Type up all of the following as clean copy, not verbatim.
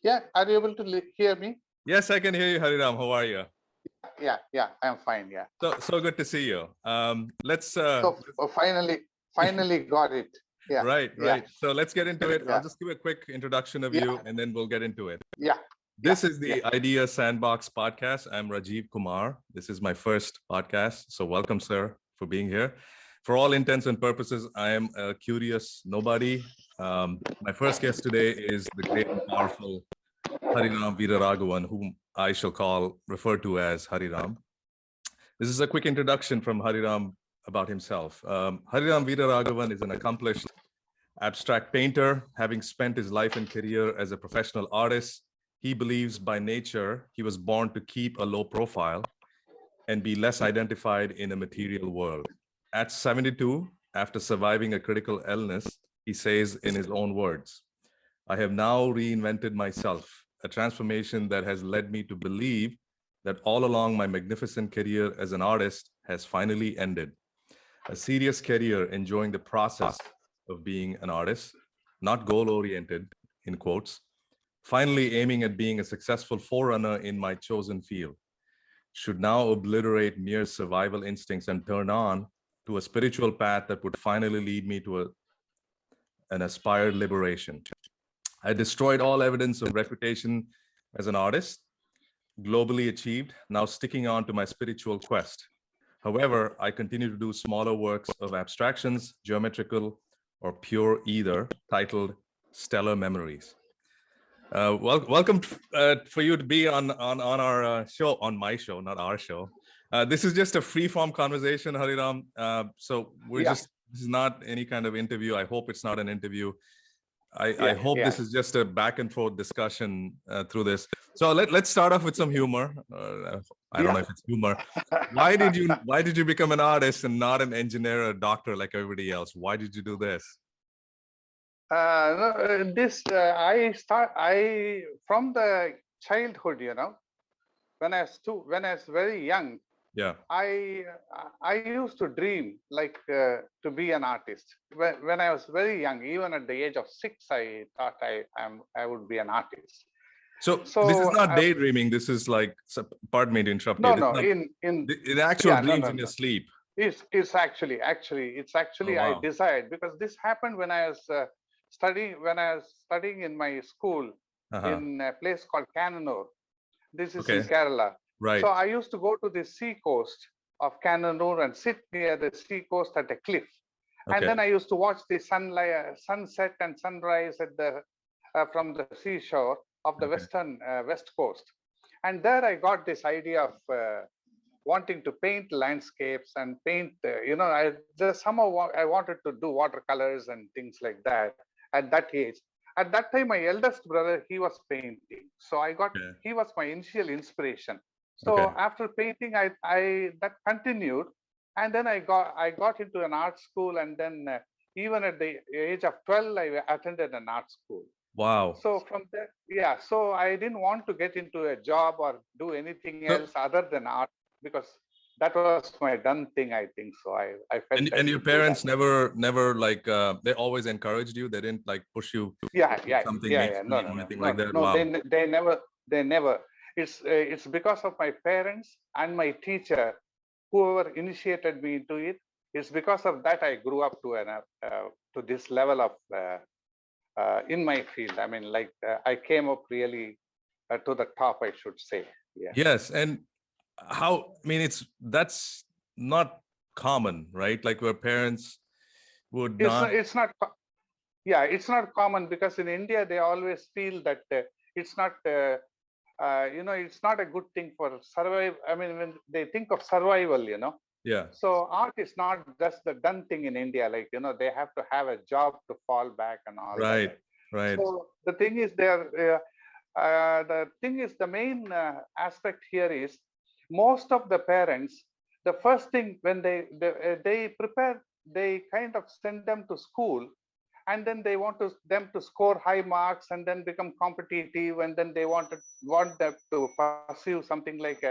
Yeah, are you able to hear me? Yes, I can hear you, Hariraam. How are you? Yeah, I'm fine. Yeah. So good to see you. Let's So finally got it. Yeah, yeah, right. So let's get into it. I'll yeah, just give a quick introduction of yeah, you, and then we'll get into it. yeah, yeah, This is yeah. the Idea Sandbox podcast. I'm Rajiv Kumar. This is my first podcast, so welcome, sir, for being here. For all intents and purposes, I am a curious nobody. My first guest today is the great and powerful Hariraam Veeraraghavan, whom I shall refer to as Hariraam. This is a quick introduction from Hariraam about himself. Hariraam Veeraraghavan is an accomplished abstract painter. Having spent his life and career as a professional artist, he believes by nature he was born to keep a low profile and be less identified in a material world. At 72, after surviving a critical illness, he says in his own words, "I have now reinvented myself, a transformation that has led me to believe that all along my magnificent career as an artist has finally ended. A serious career enjoying the process of being an artist, not goal-oriented, in quotes, finally aiming at being a successful forerunner in my chosen field, should now obliterate mere survival instincts and turn on to a spiritual path that would finally lead me to an aspired liberation. I destroyed all evidence of reputation as an artist, globally achieved, now sticking on to my spiritual quest. However, I continue to do smaller works of abstractions, geometrical, or pure either, titled Stellar Memories." Welcome for you to be on our show, on my show, not our show. This is just a free-form conversation, Hariraam. So Yeah, this is not any kind of interview. I hope it's not an interview. I yeah, hope yeah. this is just a back and forth discussion through this. So let's start off with some humor. I don't Yeah. know if it's humor. Why did you become an artist and not an engineer or a doctor like everybody else? Why did you do this? No, this I from the childhood, when I was very young, Yeah. I I used to dream like to be an artist. When I was very young, even at the age of 6, I thought I would be an artist. So this is So not daydreaming. This is like, pardon me to interrupt you. no, This is no, not in in actual yeah, no, dreams no, in your no. sleep. It's actually Oh, I wow. desired, because this happened when I was studying in my school Uh-huh. in a place called Kannur. This is in Okay. Kerala. So Right. I used to go to the sea coast of Kannur and sit near the sea coast at a cliff. And then Okay. I used to watch the sunset and sunrise at the from the seashore of the Okay. west coast. And there I got this idea of wanting to paint landscapes and paint, I just somehow I wanted to do watercolors and things like that at that age. At that time, my eldest brother, he was painting. So Okay. he was my initial inspiration. Okay. So after painting, I that continued. And then I got into an art school. And then even at the age of 12, I attended an art school. Wow. So from there, yeah, so I didn't want to get into a job or do anything So, else other than art, because that was my done thing, I think. So I felt I and should your do that. parents never like they always encouraged you. They didn't like push you Yeah, to do yeah, something yeah, yeah. No, mainstream no, or no, anything no, like that. no. Wow. They never. It's because of my parents and my teacher, whoever initiated me into it. It's because of that I grew up to this level of in my field. I mean, like I came up really to the top, I should say. Yeah. Yes, and how, I mean, that's not common, right? Like where parents would It's not. not, it's not, yeah, it's not common, because in India, they always feel that it's not, it's not a good thing for survive. I mean, when they think of survival, Yeah. so art is not just the done thing in India. Like, they have to have a job to fall back and all that. Right. Right. So the thing is the main aspect here is, most of the parents, the first thing when they prepare, they kind of send them to school, and then they want them to score high marks and then become competitive, and then they want them to pursue something like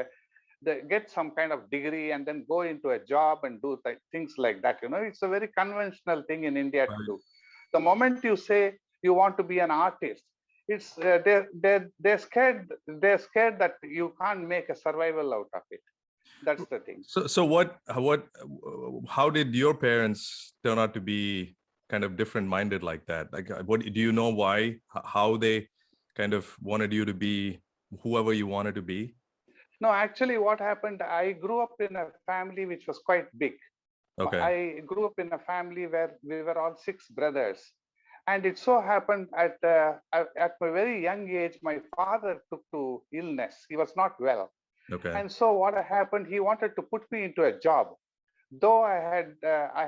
they get some kind of degree and then go into a job and do things like that. It's a very conventional thing in India to Right. do. The moment you say you want to be an artist, it's they're scared that you can't make a survival out of it. That's the thing. So how did your parents turn out to be kind of different minded like that? Like, what do you know why, how they kind of wanted you to be whoever you wanted to be? No, actually, what happened, I grew up in a family which was quite big. Okay. I grew up in a family where we were all 6 brothers. And it so happened at my very young age, my father took to illness. He was not well. Okay. And so what happened, he wanted to put me into a job. Though I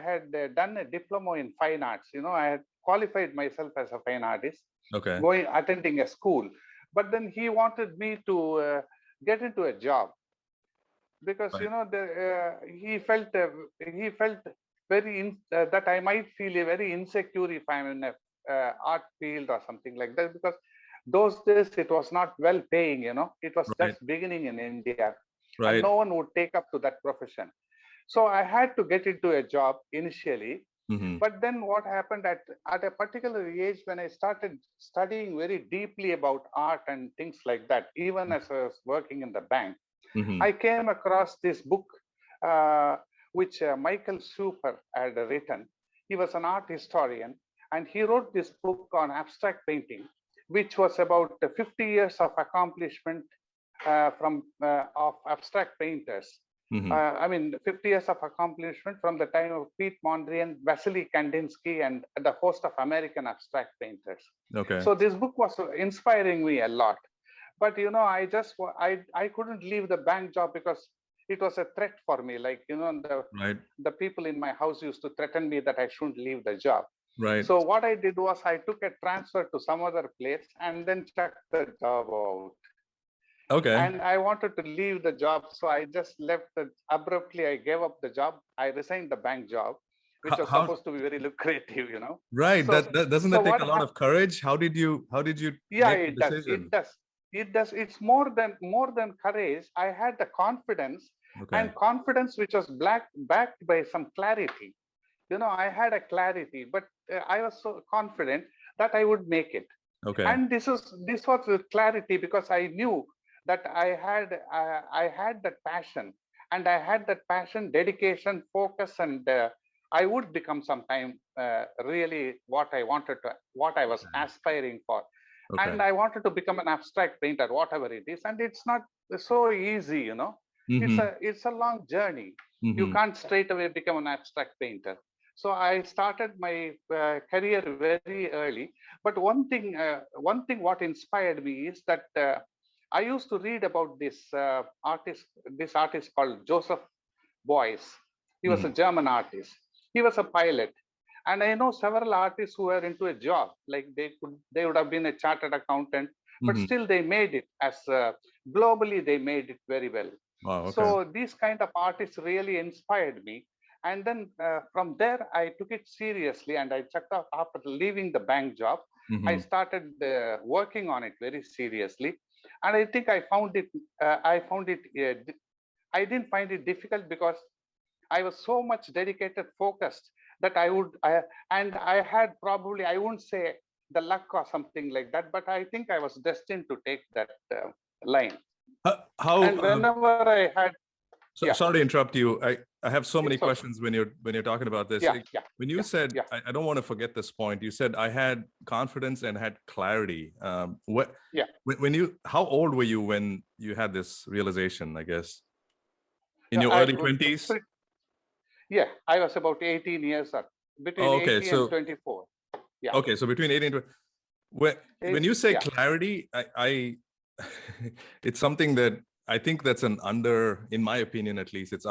had done a diploma in fine arts, I had qualified myself as a fine artist, Okay. attending a school. But then he wanted me to get into a job because Right. he felt that I might feel very insecure if I'm in a art field or something like that, because those days it was not well paying. It was Right. just beginning in India, and Right. no one would take up to that profession. So I had to get into a job initially. Mm-hmm. But then what happened at a particular age, when I started studying very deeply about art and things like that, even as I was working in the bank, Mm-hmm. I came across this book uh, which Michael Super had written. He was an art historian, and he wrote this book on abstract painting, which was about 50 years of accomplishment of abstract painters. Mm-hmm. I mean, 50 years of accomplishment from the time of Pete Mondrian, Vasily Kandinsky, and the host of American abstract painters. Okay. So this book was inspiring me a lot. But I couldn't leave the bank job because it was a threat for me. Like Right. the people in my house used to threaten me that I shouldn't leave the job. Right. So what I did was I took a transfer to some other place and then chucked the job out. Okay. And I wanted to leave the job, so I just left abruptly. I gave up the job. I resigned the bank job, which was supposed to be very lucrative. Right. So That doesn't so that take what a lot of courage? How did you Yeah, make the it does. decision? It does. It's more than courage. I had the confidence, Okay. and confidence which was backed by some clarity. I had a clarity, but I was so confident that I would make it. Okay. And this was with clarity, because I knew that I had that passion, and I had that passion, dedication, focus, and I would become sometime really what I was aspiring for. Okay. And I wanted to become an abstract painter, whatever it is. And it's not so easy. Mm-hmm. It's a long journey. Mm-hmm. You can't straight away become an abstract painter. So I started my career very early. But one thing what inspired me is that I used to read about this artist called Joseph Beuys. He was a German artist. He was a pilot. And I know several artists who were into a job, like they would have been a chartered accountant, but still they made it as globally, they made it very well. Wow, okay. So these kind of artists really inspired me. And then from there, I took it seriously, and I checked out after leaving the bank job. I started working on it very seriously. And I think I found it, I didn't find it difficult, because I was so much dedicated, focused, that I had probably, I wouldn't say the luck or something like that, but I think I was destined to take that line. And whenever I had, sorry to interrupt you. I have so many questions when you're talking about this. When you said, I don't want to forget this point, you said I had confidence and had clarity. How old were you when you had this realization, I guess? In your early 20s? Yeah, I was about 18 years old, between 18 and 24. Yeah. Okay, so between 18 and 20. When you say clarity, I it's something that I think that's in my opinion, at least, it's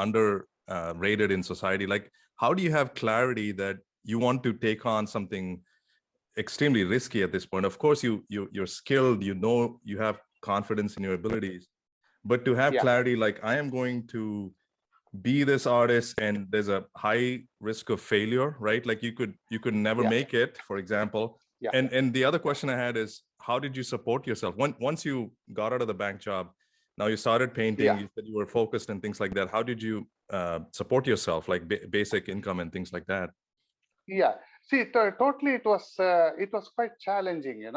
rated in society. Like, how do you have clarity that you want to take on something extremely risky at this point? Of course, you're skilled, you have confidence in your abilities, but to have clarity, like, I am going to be this artist and there's a high risk of failure, right? Like you could never make it, for example. And the other question I had is, how did you support yourself once you got out of the bank job? Now you started painting, you said you were focused and things like that. How did you support yourself, like basic income and things like that? Yeah, see, totally, it was quite challenging.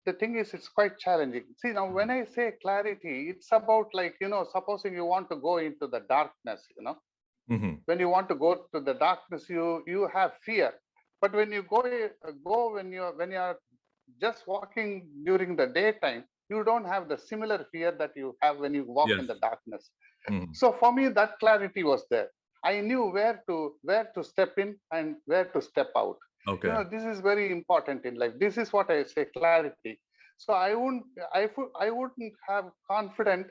the thing is, it's quite challenging. See, now when I say clarity, it's about like, supposing you want to go into the darkness, when you want to go to the darkness, you have fear. But when you go when you're just walking during the daytime, you don't have the similar fear that you have when you walk in Yes. the darkness. Mhm. So for me, that clarity was there. I knew where to step in and where to step out. Okay. This is very important in life. This is what I say, clarity. So I wouldn't have confidence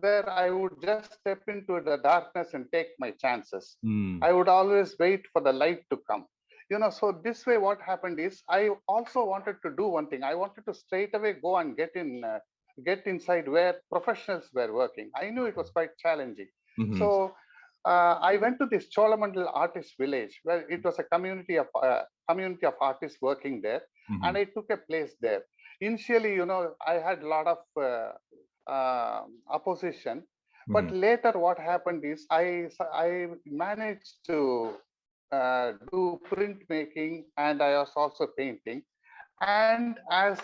where I would just step into the darkness and take my chances. Mm. I would always wait for the light to come. So this way, what happened is I also wanted to do one thing. I wanted to straight away go and get inside where professionals were working. I knew it was quite challenging. Mhm. So I went to this Cholamandal artist village where it was a community of artists working there, and I took a place there. Initially, I had a lot of opposition, but later what happened is I managed to do printmaking, and I was also painting. And as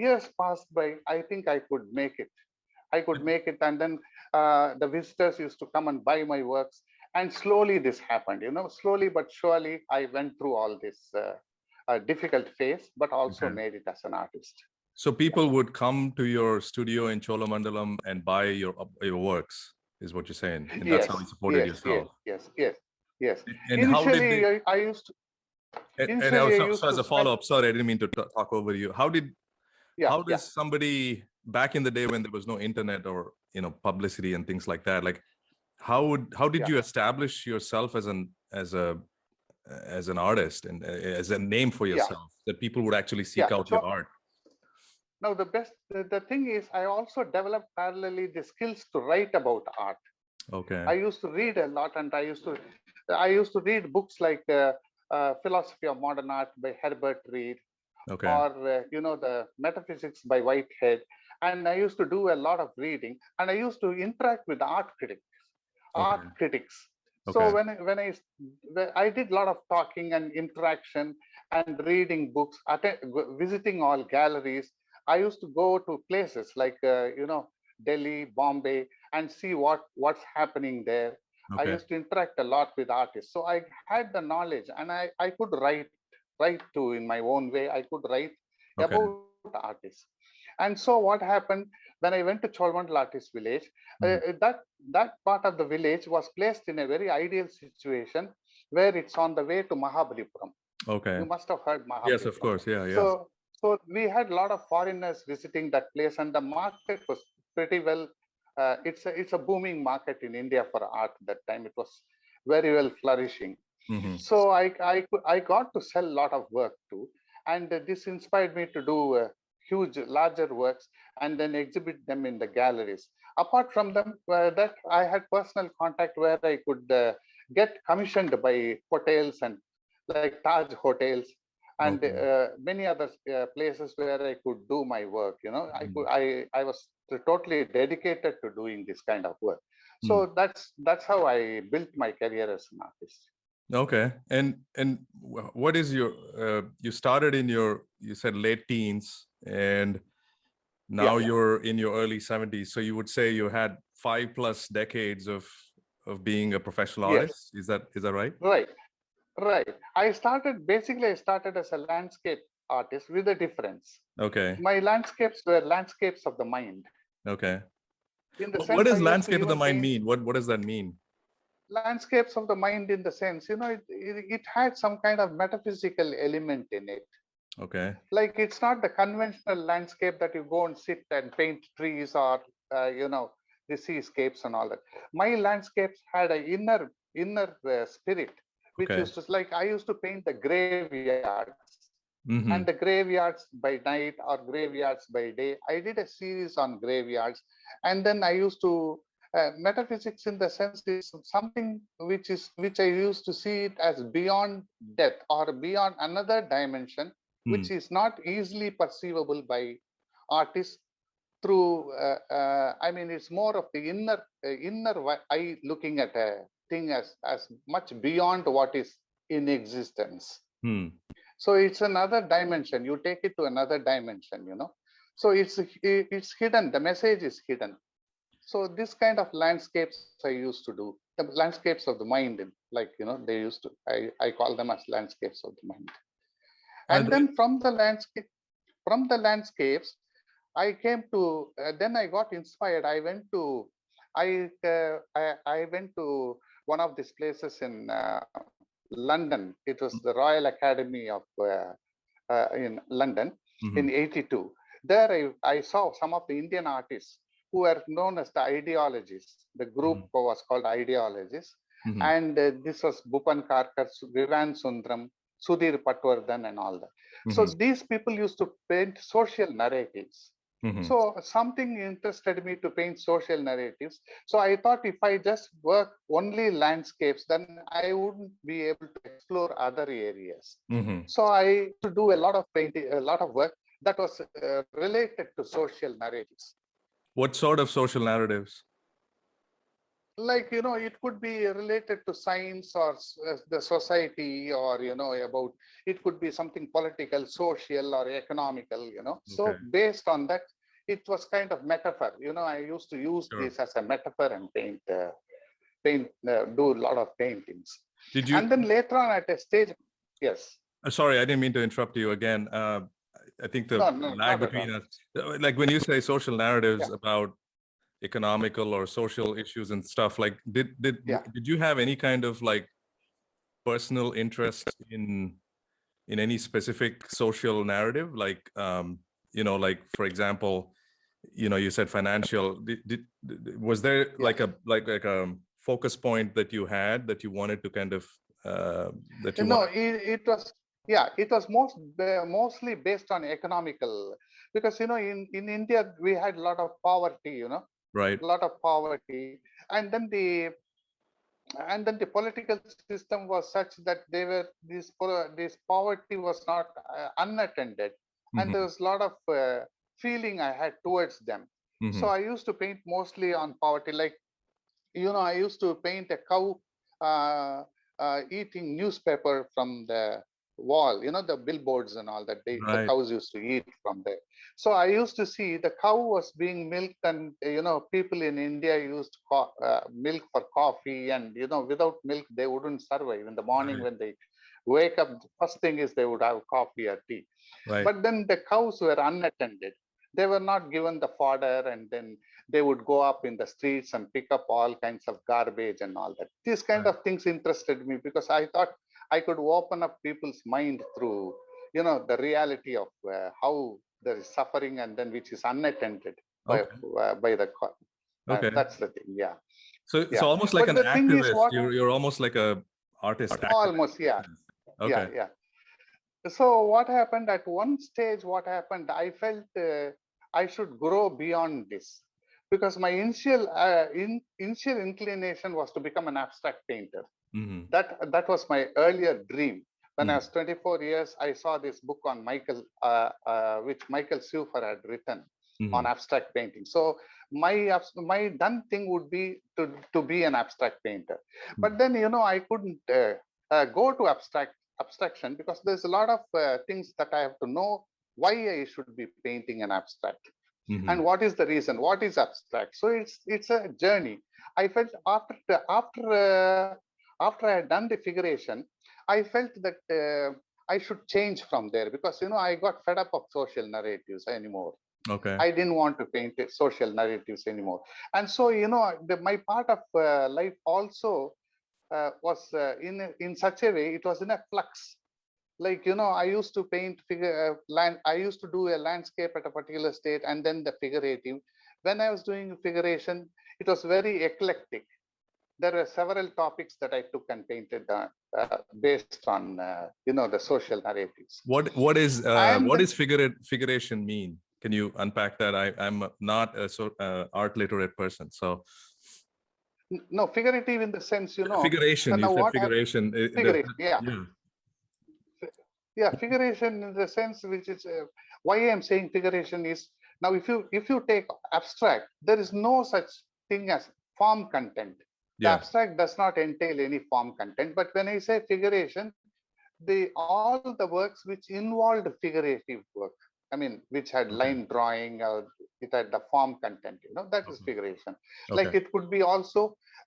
years passed by, I think I could make it. And then the visitors used to come and buy my works, and slowly this happened. Slowly but surely, I went through all this difficult phase, but also Okay. made it as an artist. So people would come to your studio in Cholamandalam and buy your works, is what you're saying, and that's how you supported yourself. Yes. And how did they? Initially, I used to. And Initially, I also, used so as to a spend. follow-up, sorry, I didn't mean to talk over you. How Yeah. does somebody back in the day when there was no internet or publicity and things like that, like how did you establish yourself as an artist and as a name for yourself that people would actually seek out your art? Now, the thing is, I also developed parallelly the skills to write about art. Okay. I used to read a lot, and I used to read books like Philosophy of Modern Art by Herbert Reed, Okay. or the Metaphysics by Whitehead. And I used to do a lot of reading, and I used to interact with art critics. So Okay. when I did a lot of talking and interaction and reading books, visiting all galleries. I used to go to places like Delhi, Bombay, and see what's happening there. I Okay. used to interact a lot with artists, so I had the knowledge, and I could write too in my own way. I could write Okay. about artists. And so what happened when I went to Cholmandal Artist Village, that part of the village was placed in a very ideal situation where it's on the way to Mahabalipuram. Okay. You must have heard Mahabalipuram. Yes, of course. Yeah. So we had a lot of foreigners visiting that place, and the market was pretty well. It's a booming market in India for art that time. It was very well flourishing. So I got to sell a lot of work too, and this inspired me to do larger works and then exhibit them in the galleries. Apart from them, that I had personal contact where I could get commissioned by hotels and like Taj hotels and many other places where I could do my work. I was totally dedicated to doing this kind of work. So that's how I built my career as an artist. Okay. And what is your you started in you said late teens, and now you're in your early 70s, so you would say you had 5+ decades of being a professional artist. Is that right? Right. I started as a landscape artist with a difference. Okay. My landscapes were landscapes of the mind. Okay. In the What sense, does landscape of the mind mean? What does that mean? Landscapes of the mind, in the sense, it had some kind of metaphysical element in it. Okay. Like, it's not the conventional landscape that you go and sit and paint trees or the seascapes and all that. My landscapes had an inner spirit, which used to, like, I used to paint the graveyards. And the graveyards by night or graveyards by day. I did a series on graveyards, and then I used to metaphysics, in the sense, is something which I used to see it as beyond death or beyond another dimension, which is not easily perceivable by artists through. I mean, it's more of the inner eye looking at a thing as much beyond what is in existence. So it's another dimension. You take it to another dimension. So it's hidden. The message is hidden. So this kind of landscapes I used to do, the landscapes of the mind, like they used to. I call them as landscapes of the mind. Are And they, then from the landscapes, I came to. Then I got inspired. I went to. I went to one of these places in London. It was the Royal Academy of in London in Mhm, '82. There I saw some of the Indian artists who were known as the ideologists. The group mhm, was called ideologists. mhm, And this was Bhupan Karkar, Vivan Sundram, Sudhir Patwardhan, and all that. So mhm, these people used to paint social narratives. mhm, So something interested me to paint social narratives. So I thought if I just work only landscapes, then I wouldn't be able to explore other areas. mhm. So I to do a lot of painting, a lot of work that was related to social narratives. What sort of social narratives? Like it could be related to science or the society, or about, it could be something political, social, or economical. Okay, So based on that, it was kind of metaphor. I used to use sure. this as a metaphor and do a lot of paintings. Did And you? then later on at a stage, yes. Sorry, I didn't mean to interrupt you again. I think the No, no, lag not at all. between us, like when you say social Yeah, narratives about economical or social issues and stuff, like yeah. did you have any kind of like personal interest in any specific social narrative? Like, like for example, you said financial. Was there Yeah. like a focus point that you had that you wanted to kind of that you No, wanted? it was, yeah, it was mostly based on economical, because in India we had a lot of poverty, Right. a lot of poverty, and then the political system was such that they were this poverty was not unattended, and there Hmm. was a lot of feeling I had towards them. So Hmm. I used to paint mostly on poverty, like I used to paint a cow eating newspaper from the wall, the billboards and all that. The Right. cows used to eat from there. So I used to see the cow was being milked, and people in India used milk for coffee, and without milk they wouldn't survive. In the morning Right. when they wake up, the first thing is they would have coffee or tea. Right. But then the cows were unattended. They were not given the fodder, and then they would go up in the streets and pick up all kinds of garbage and all that. These kind Right. of things interested me, because I thought I could open up people's mind through, the reality of how there is suffering, and then which is unattended Okay. by the. Okay. That's the thing. Yeah, So yeah. almost like But an the thing is, activist. what You're almost like a artist activist. almost, yeah, yeah, Okay. yeah. So what happened at one stage, what happened, I felt I should grow beyond this, because my initial inclination was to become an abstract painter. Hmm. That was my earlier dream. When I Hmm. was 24 years, I saw this book on which Michael Seufer had written on Hmm. abstract painting. So my done thing would be to be an abstract painter. But then I couldn't go to abstraction, because there's a lot of things that I have to know why I should be painting an abstract, Hmm. and what is the reason, what is abstract. So it's a journey. I felt after I had done the figuration, I felt that I should change from there, because I got fed up of social narratives anymore. Okay. I didn't want to paint social narratives anymore. And so my part of life also was in such a way, it was in a flux. Like I used to paint I used to do a landscape at a particular state, and then the figurative. When I was doing figuration, it was very eclectic. There were several topics that I took and painted based on the social narratives. And What then, is figuration mean? Can you unpack that? I'm not a art literate person, so no, figurative in the sense, so figuration. You now said what happened? figuration. Figuration, yeah. Yeah. Yeah, figuration in the sense, which is why I'm saying figuration is, now if you take abstract, there is no such thing as form content. The Yeah. abstract does not entail any form content. But when I say figuration, all the works which involved figurative work, I mean, which had Okay. line drawing, or it had the form content, that is Okay. figuration. Okay. Like it could be also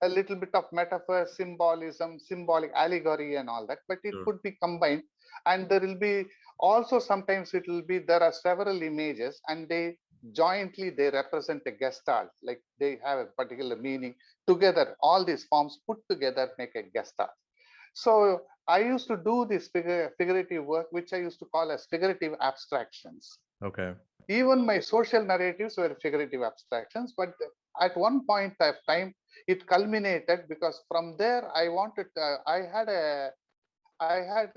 a little bit of metaphor, symbolism, symbolic allegory and all that, but it Sure. could be combined. And there will be also sometimes it will be, there are several images and they jointly, they represent a gestalt, like they have a particular meaning together. All these forms put together make a gestalt. So I used to do this figurative work, which I used to call as figurative abstractions. Okay. Even my social narratives were figurative abstractions, but at one point of time, it culminated because from there I wanted, I had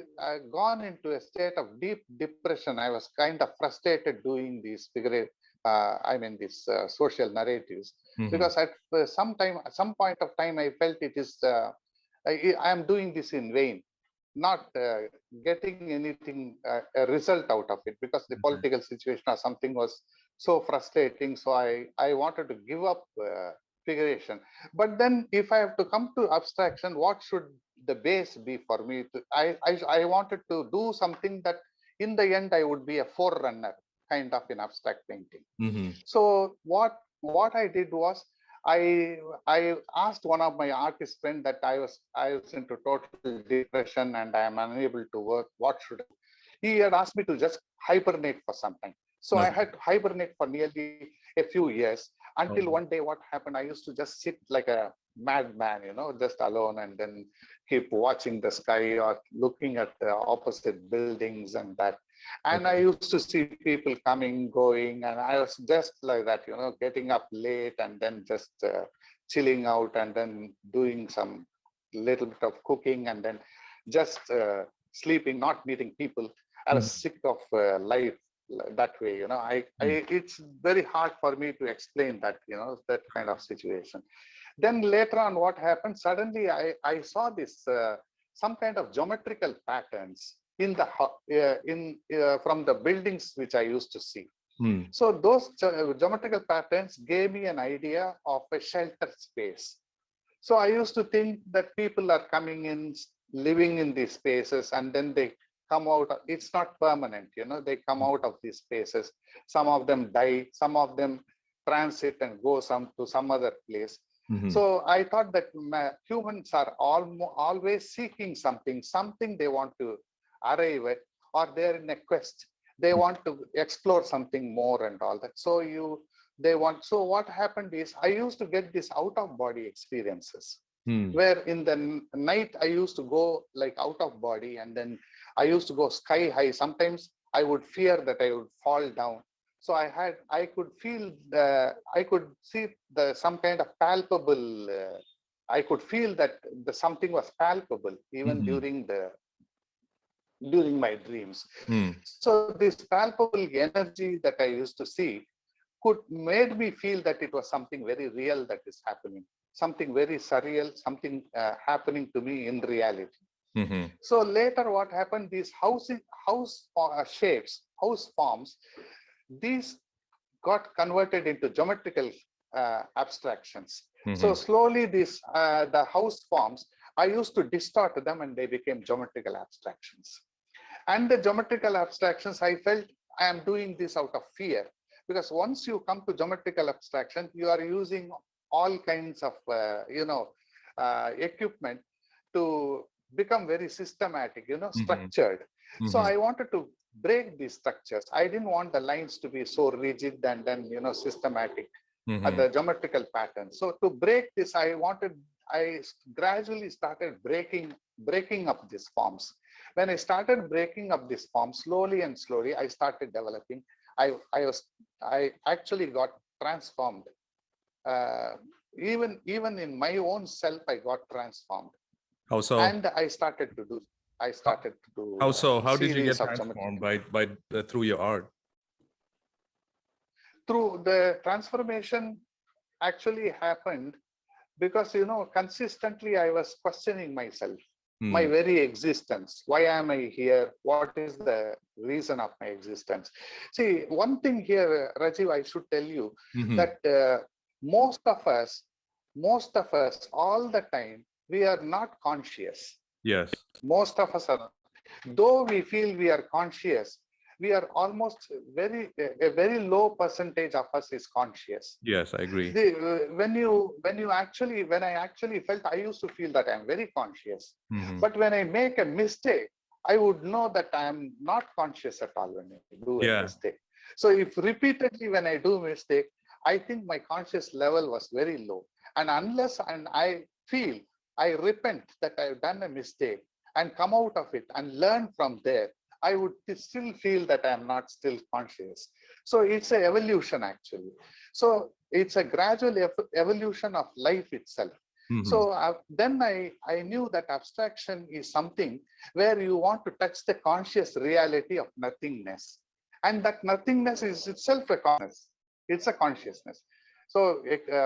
gone into a state of deep depression. I was kind of frustrated doing these figurative, these social narratives, because at some point of time, I felt it is, I am doing this in vain, not getting anything, a result out of it, because the political situation or something was so frustrating. So I wanted to give up figuration. But then if I have to come to abstraction, what should the base be for me to, I wanted to do something that in the end I would be a forerunner kind of in abstract painting. So what I did was I asked one of my artist friend that I was into total depression and I am unable to work. What should I do? He had asked me to just hibernate for some time. So I had to hibernate for nearly a few years, until one day what happened, I used to just sit like a madman, just alone, and then keep watching the sky or looking at the opposite buildings and that. And I used to see people coming, going, and I was just like that, getting up late and then just chilling out and then doing some little bit of cooking and then just sleeping, not meeting people. I was sick of life that way, it's very hard for me to explain that, that kind of situation. Then later on, what happened? Suddenly, I saw this some kind of geometrical patterns in the from the buildings which I used to see. So those geometrical patterns gave me an idea of a shelter space. So I used to think that people are coming in, living in these spaces, and then they come out. It's not permanent, they come out of these spaces. Some of them die, some of them transit and go to some other place. So I thought that humans are always seeking something they want to arrive at, or they're in a quest. They want to explore something more and all that. So so what happened is I used to get these out of body experiences, where in the night I used to go like out of body, and then I used to go sky high. Sometimes I would fear that I would fall down. So I could feel I could see some kind of palpable, I could feel that something was palpable even during my dreams. So this palpable energy that I used to see made me feel that it was something very real that is happening, something very surreal, something happening to me in reality. So later what happened, these house shapes, house forms, these got converted into geometrical abstractions. So slowly the house forms, I used to distort them and they became geometrical abstractions. And the geometrical abstractions, I felt I am doing this out of fear, because once you come to geometrical abstraction, you are using all kinds of equipment to become very systematic, structured. So I wanted to break these structures. I didn't want the lines to be so rigid and then systematic, the geometrical pattern. So to break this, I gradually started breaking up these forms. When I started breaking up these forms, slowly and slowly, I started developing. I actually got transformed. Even in my own self, I got transformed. How so? And I started to do. How so? How did you get transformed through your art? Through the transformation actually happened because consistently I was questioning myself, my very existence. Why am I here? What is the reason of my existence? See, one thing here, Rajiv, I should tell you that most of us, all the time, we are not conscious. Yes. Most of us are, though we feel we are conscious, we are almost a very low percentage of us is conscious. Yes, I agree. When I actually felt, I used to feel that I'm very conscious. Mhm. But when I make a mistake, I would know that I'm not conscious at all when I do a mistake. So if repeatedly when I do mistake, I think my conscious level was very low. And unless I feel, I repent that I've done a mistake and come out of it and learn from there, I would still feel that I'm not still conscious. So it's an evolution actually. So it's a gradual evolution of life itself. Mhm. So then I knew that abstraction is something where you want to touch the conscious reality of nothingness. And that nothingness is itself a consciousness. It's a consciousness. So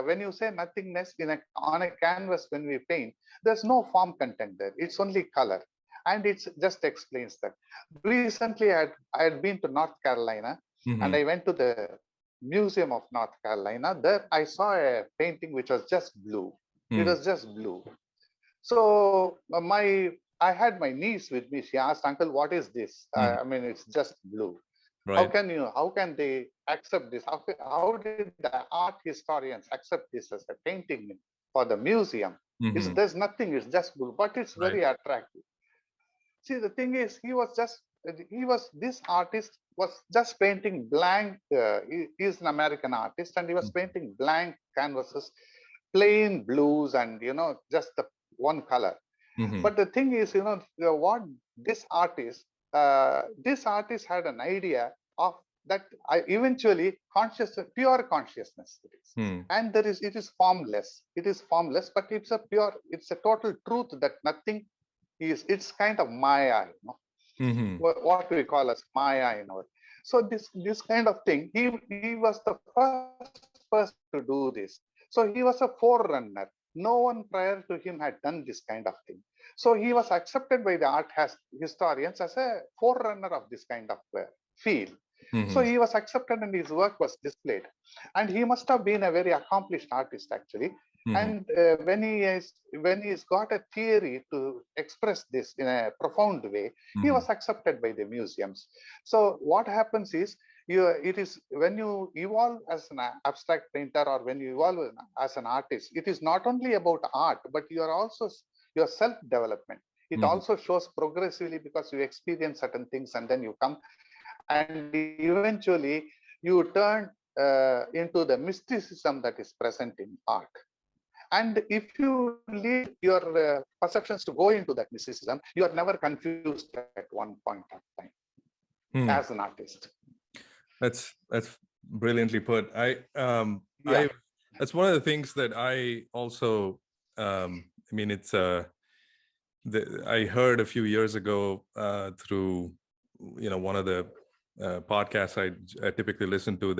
when you say nothingness on a canvas, when we paint, there's no form content there. It's only color. And it just explains that. Recently, I had been to North Carolina, and I went to the Museum of North Carolina. There I saw a painting which was just blue. It was just blue. So I had my niece with me. She asked, "Uncle, what is this? I mean, it's just blue. Right. How can they accept this? How did the art historians accept this as a painting for the museum? There's nothing, it's just blue, but it's very attractive." See, the thing is, this artist was just painting blank. He's an American artist, and he was painting blank canvases, plain blues, and just the one color. But the thing is, what this artist had an idea of that eventually pure consciousness it is. And it is formless. It is formless, but it's a total truth that nothing is. It's kind of Maya, what we call as Maya in our. So this kind of thing, he was the first person to do this. So he was a forerunner. No one prior to him had done this kind of thing. So he was accepted by the art historians as a forerunner of this kind of field. So he was accepted and his work was displayed. And he must have been a very accomplished artist actually. And when he's got a theory to express this in a profound way, he was accepted by the museums. So what happens is, when you evolve as an abstract painter or when you evolve as an artist, it is not only about art, but your self-development. It also shows progressively because you experience certain things and then you come and eventually you turn into the mysticism that is present in art. And if you leave your perceptions to go into that mysticism, you are never confused at one point of time as an artist. That's brilliantly put. That's one of the things that I also, I mean, it's I heard a few years ago through, one of the podcasts I typically listen to.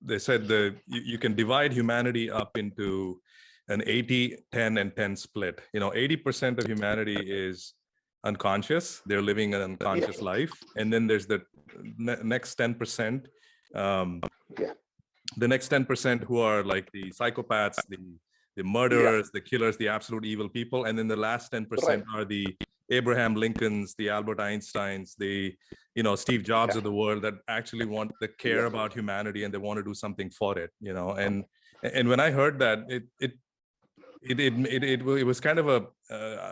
They said you can divide humanity up into an 80, 10, and 10 split. 80% of humanity is unconscious. They're living an unconscious life. And then there's the next 10%. The next 10% who are like the psychopaths, the murderers, the killers, the absolute evil people. And then the last 10% are the Abraham Lincolns, the Albert Einsteins, the Steve Jobs of the world that actually care about humanity and they want to do something for it. And when I heard that, it was kind of a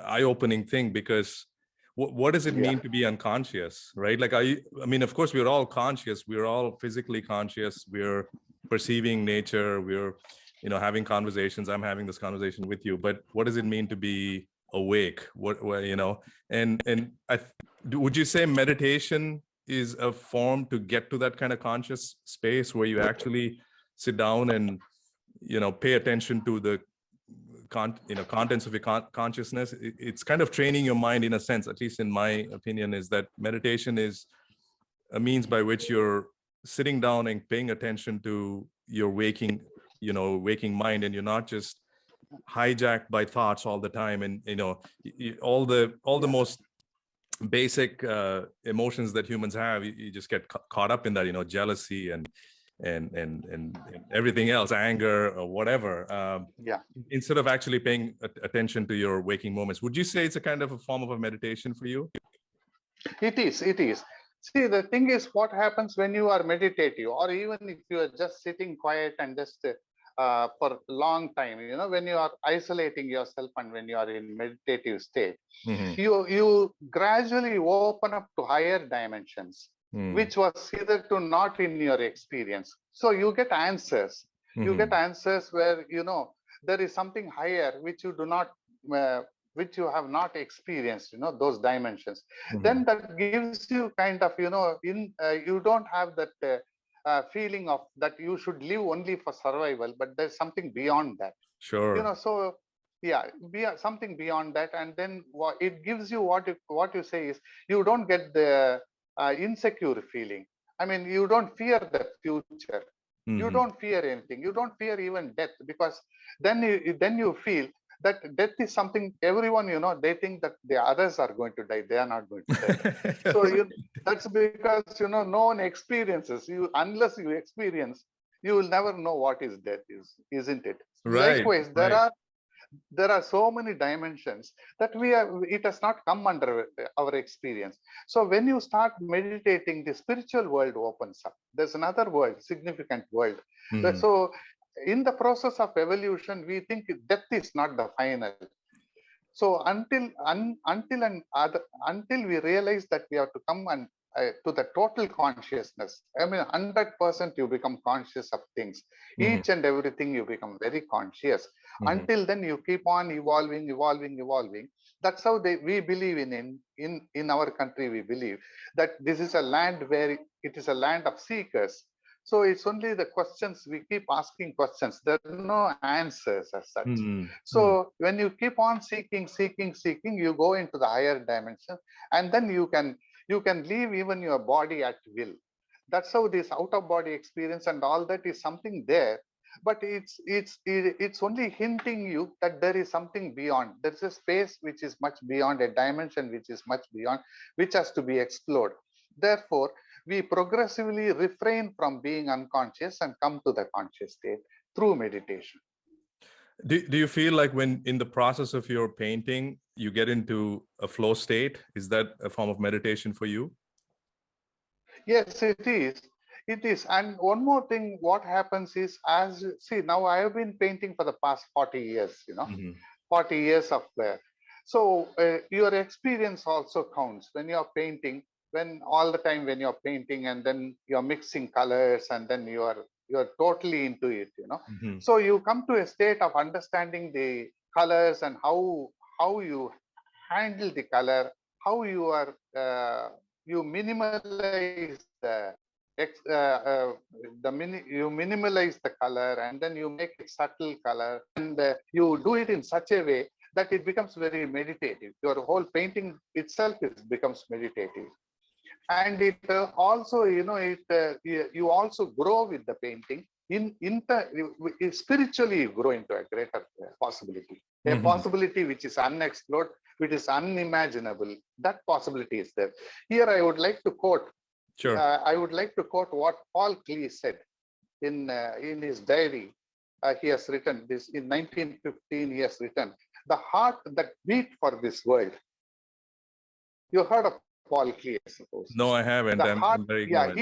eye-opening thing, because what does it mean to be unconscious, right? Like, I mean, of course, we're all conscious. We're all physically conscious. We're perceiving nature. We're, having conversations. I'm having this conversation with you. But what does it mean to be awake? And would you say meditation is a form to get to that kind of conscious space where you actually sit down and, pay attention to the contents of your consciousness? It's kind of training your mind in a sense, at least in my opinion, is that meditation is a means by which you're sitting down and paying attention to your waking mind, and you're not just hijacked by thoughts all the time. And all the most basic emotions that humans have, you just get caught up in that, jealousy and everything else, anger or whatever, instead of actually paying attention to your waking moments. Would you say it's a kind of a form of a meditation for you? It is. See, the thing is, what happens when you are meditative, or even if you are just sitting quiet and just for a long time, when you are isolating yourself and when you are in meditative state, you gradually open up to higher dimensions, which was hitherto not in your experience. So you get answers. You get answers where, there is something higher which you do not, which you have not experienced, those dimensions. Then that gives you kind of, you don't have that feeling of that you should live only for survival, but there's something beyond that. Sure. So yeah, something beyond that. And then it gives you what you say is, you don't get the insecure feeling. I mean, you don't fear the future. You don't fear anything. You don't fear even death, because then you feel that death is something everyone, they think that the others are going to die. They are not going to die. So that's because, no one experiences you. Unless you experience, you will never know what is death is, isn't it? Right. Likewise, there are so many dimensions that it has not come under our experience. So when you start meditating, the spiritual world opens up. There's another world, significant world. So in the process of evolution, we think death is not the final. So until we realize that we have to come and to the total consciousness, I mean, 100% you become conscious of things. Each and everything you become very conscious. Until then, you keep on evolving. That's how we believe in our country. We believe that this is a land where it is a land of seekers. So it's only the questions. We keep asking questions. There are no answers as such. So when you keep on seeking, you go into the higher dimension, and then you can leave even your body at will. That's how this out of body experience and all that is something there. But it's only hinting you that there is something beyond. There's a space which is much beyond, a dimension which is much beyond, which has to be explored. Therefore, we progressively refrain from being unconscious and come to the conscious state through meditation. Do you feel like when in the process of your painting, you get into a flow state? Is that a form of meditation for you? Yes, it is. It is. And one more thing, what happens is, see, now I have been painting for the past 40 years, 40 years of so your experience also counts when you're painting, when all the time when you're painting, and then you're mixing colors, and then you're totally into it, So you come to a state of understanding the colors and how you handle the color, how you are you minimalize you minimalize the color, and then you make it subtle color, and you do it in such a way that it becomes very meditative. Your whole painting itself becomes meditative. And it also, you also grow with the painting. Spiritually, you grow into a greater possibility, a possibility which is unexplored, which is unimaginable. That possibility is there. Here, I would like to quote. Sure. I would like to quote what Paul Klee said in his diary. He has written this in 1915. He has written, "The heart that beat for this world." You heard of Paul Klee, I suppose. No, I haven't. I'm very ignorant.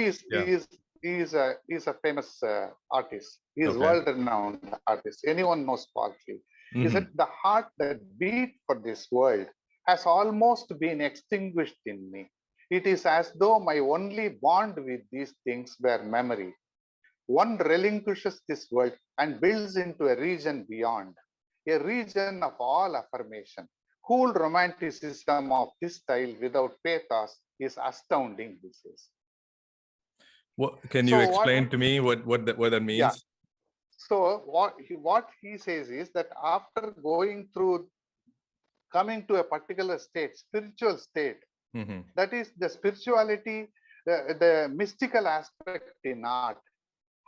He's a famous artist. He's world-renowned artist. Anyone knows Paul Klee. He said, "The heart that beat for this world has almost been extinguished in me. It is as though my only bond with these things were memory. One relinquishes this world and builds into a region beyond, a region of all affirmation. Cool romanticism of this style without pathos is astounding," he says. What can you explain to me what that means? Yeah. So what he says is that after coming to a particular state, spiritual state, that is the spirituality, the mystical aspect in art,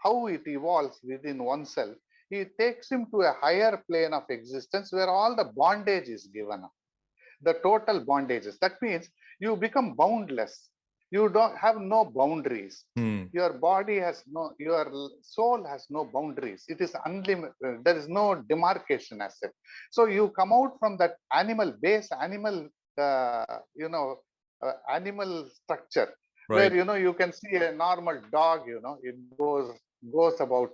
how it evolves within oneself, it takes him to a higher plane of existence where all the bondage is given up. The total bondages. That means you become boundless. You don't have no boundaries. Your body has your soul has no boundaries. It is unlimited. There is no demarcation as such. So you come out from that animal structure, where, Right. you can see a normal dog, it goes about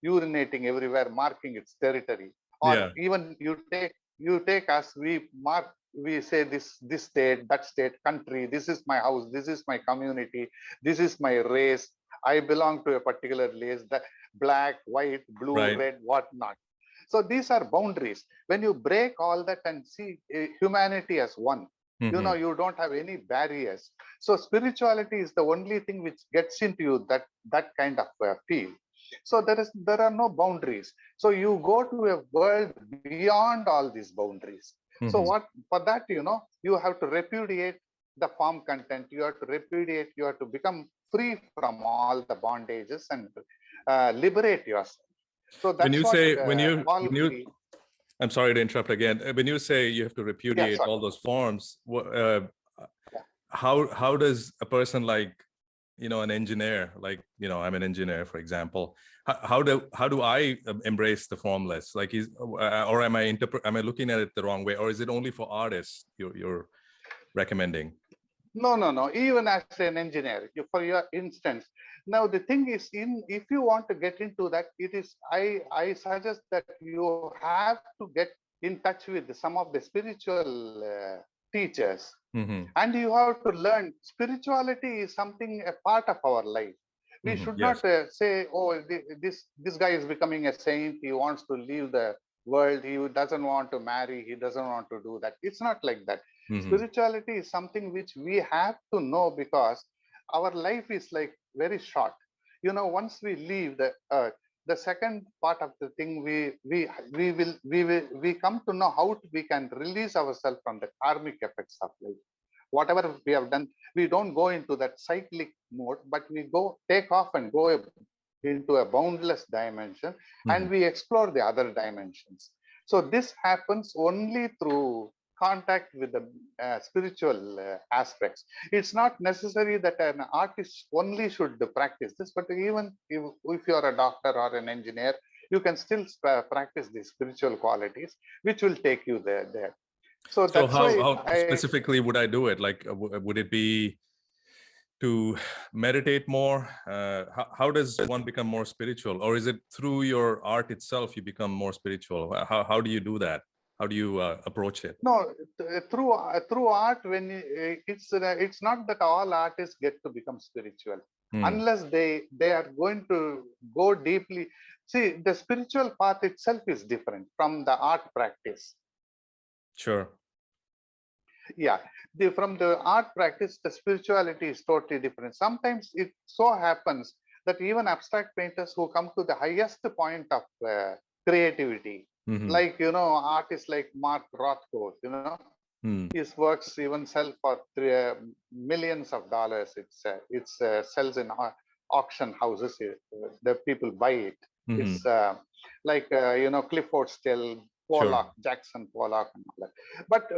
urinating everywhere, marking its territory. Or Yeah. even you take us, we say this state, that state, country, this is my house, this is my community, this is my race, I belong to a particular race, the black, white, blue, Right. red, whatnot. So these are boundaries. When you break all that and see humanity as one, Mhm. you don't have any barriers. So spirituality is the only thing which gets into you that kind of feel. So there are no boundaries. So you go to a world beyond all these boundaries. So Mhm. what for that, you have to repudiate the form content. You have to repudiate. You have to become free from all the bondages and liberate yourself. So When that's you what say Paul when you Klee. I'm sorry to interrupt again. When you say you have to Yeah, repudiate sorry. all those forms, Yeah. how does a person like, an engineer, like, I'm an engineer, for example, how do I embrace the formless? Like, or am I looking at it the wrong way, or is it only for artists you're recommending? No, no, no. Even as an engineer, for your instance, now the thing is, if you want to get into that, I suggest that you have to get in touch with some of the spiritual teachers, Mm-hmm. and you have to learn. Spirituality is something a part of our life. We Mm-hmm. should Yes. not say, oh, this guy is becoming a saint. He wants to leave the world. He doesn't want to marry. He doesn't want to do that. It's not like that. Mm-hmm. Spirituality is something which we have to know, because our life is like very short. Once we leave the earth, the second part of the thing, we come to know how we can release ourselves from the karmic effects of life. Whatever we have done, we don't go into that cyclic mode, but we go take off and go into a boundless dimension, Mm-hmm. and we explore the other dimensions. So this happens only through contact with the spiritual aspects. It's not necessary that an artist only should practice this, but even if you're a doctor or an engineer, you can still practice these spiritual qualities, which will take you there. So So that's how why how specifically would I do it? Like, would it be to meditate more? How does one become more spiritual, or is it through your art itself you become more spiritual? How do you do that? How do you approach it? No, through art, when it's not that all artists get to become spiritual, Hmm. unless they are going to go deeply. See, the spiritual path itself is different from the art practice. Sure. Yeah, from the art practice, the spirituality is totally different. Sometimes it so happens that even abstract painters who come to the highest point of creativity, Mm-hmm. like artists like Mark Rothko, Hmm. his works even sell for millions of dollars. It's sells in auction houses. The people buy it. Mm-hmm. It's like Clifford Still, Sure. Pollock, Jackson Pollock, and all that. But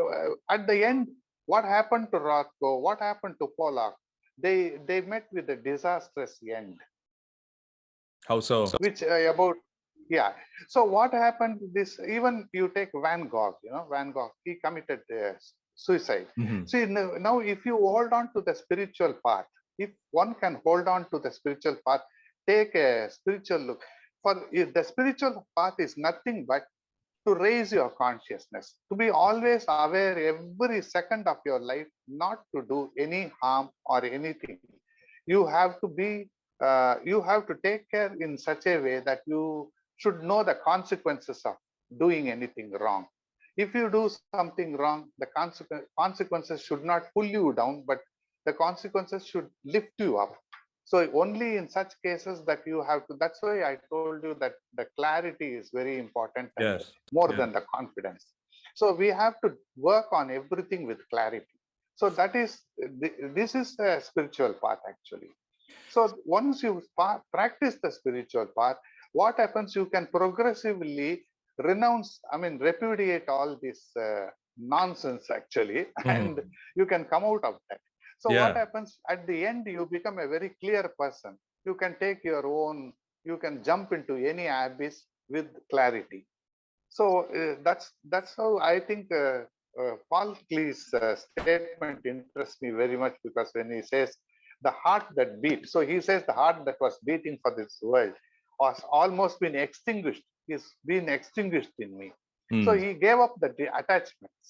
at the end, what happened to Rothko? What happened to Pollock? They met with a disastrous end. How so? Which about yeah. So what happened? This, even you take Van Gogh. Van Gogh, he committed suicide. Mm-hmm. See, now if you hold on to the spiritual path, if one can hold on to the spiritual path, take a spiritual look. For if the spiritual path is nothing but to raise your consciousness, to be always aware every second of your life, not to do any harm or anything. You have to be, you have to take care in such a way that you should know the consequences of doing anything wrong. If you do something wrong, the consequences should not pull you down, but the consequences should lift you up. So only in such cases that you have to, that's why I told you that the clarity is very important and Yes. more Yeah. than the confidence. So we have to work on everything with clarity. So that is, this is the spiritual path actually. So once you practice the spiritual path, what happens? You can progressively renounce, repudiate all this nonsense actually, and Mm-hmm. you can come out of that. So what Yeah. happens at the end? You become a very clear person. You can take your own. You can jump into any abyss with clarity. So that's how I think Paul Klee's statement interests me very much, because when he says the heart that beat. So he says the heart that was beating for this world was almost been extinguished. Is been extinguished in me. So Mm. he gave up the attachments.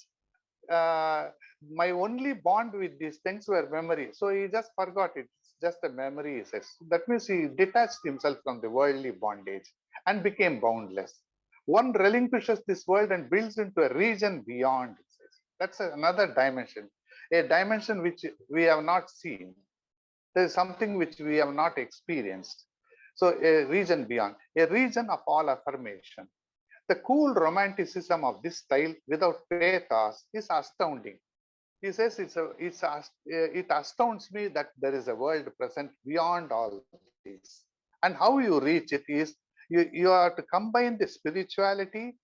My only bond with these things were memory. So he just forgot it. It's just a memory, he says. That means he detached himself from the worldly bondage and became boundless. One relinquishes this world and builds into a region beyond, he says. That's another dimension, a dimension which we have not seen. There is something which we have not experienced. So a region beyond, a region of all affirmation. The cool romanticism of this style without pathos is astounding. He says it astounds me that there is a world present beyond all this. And how you reach it is you have to combine the spirituality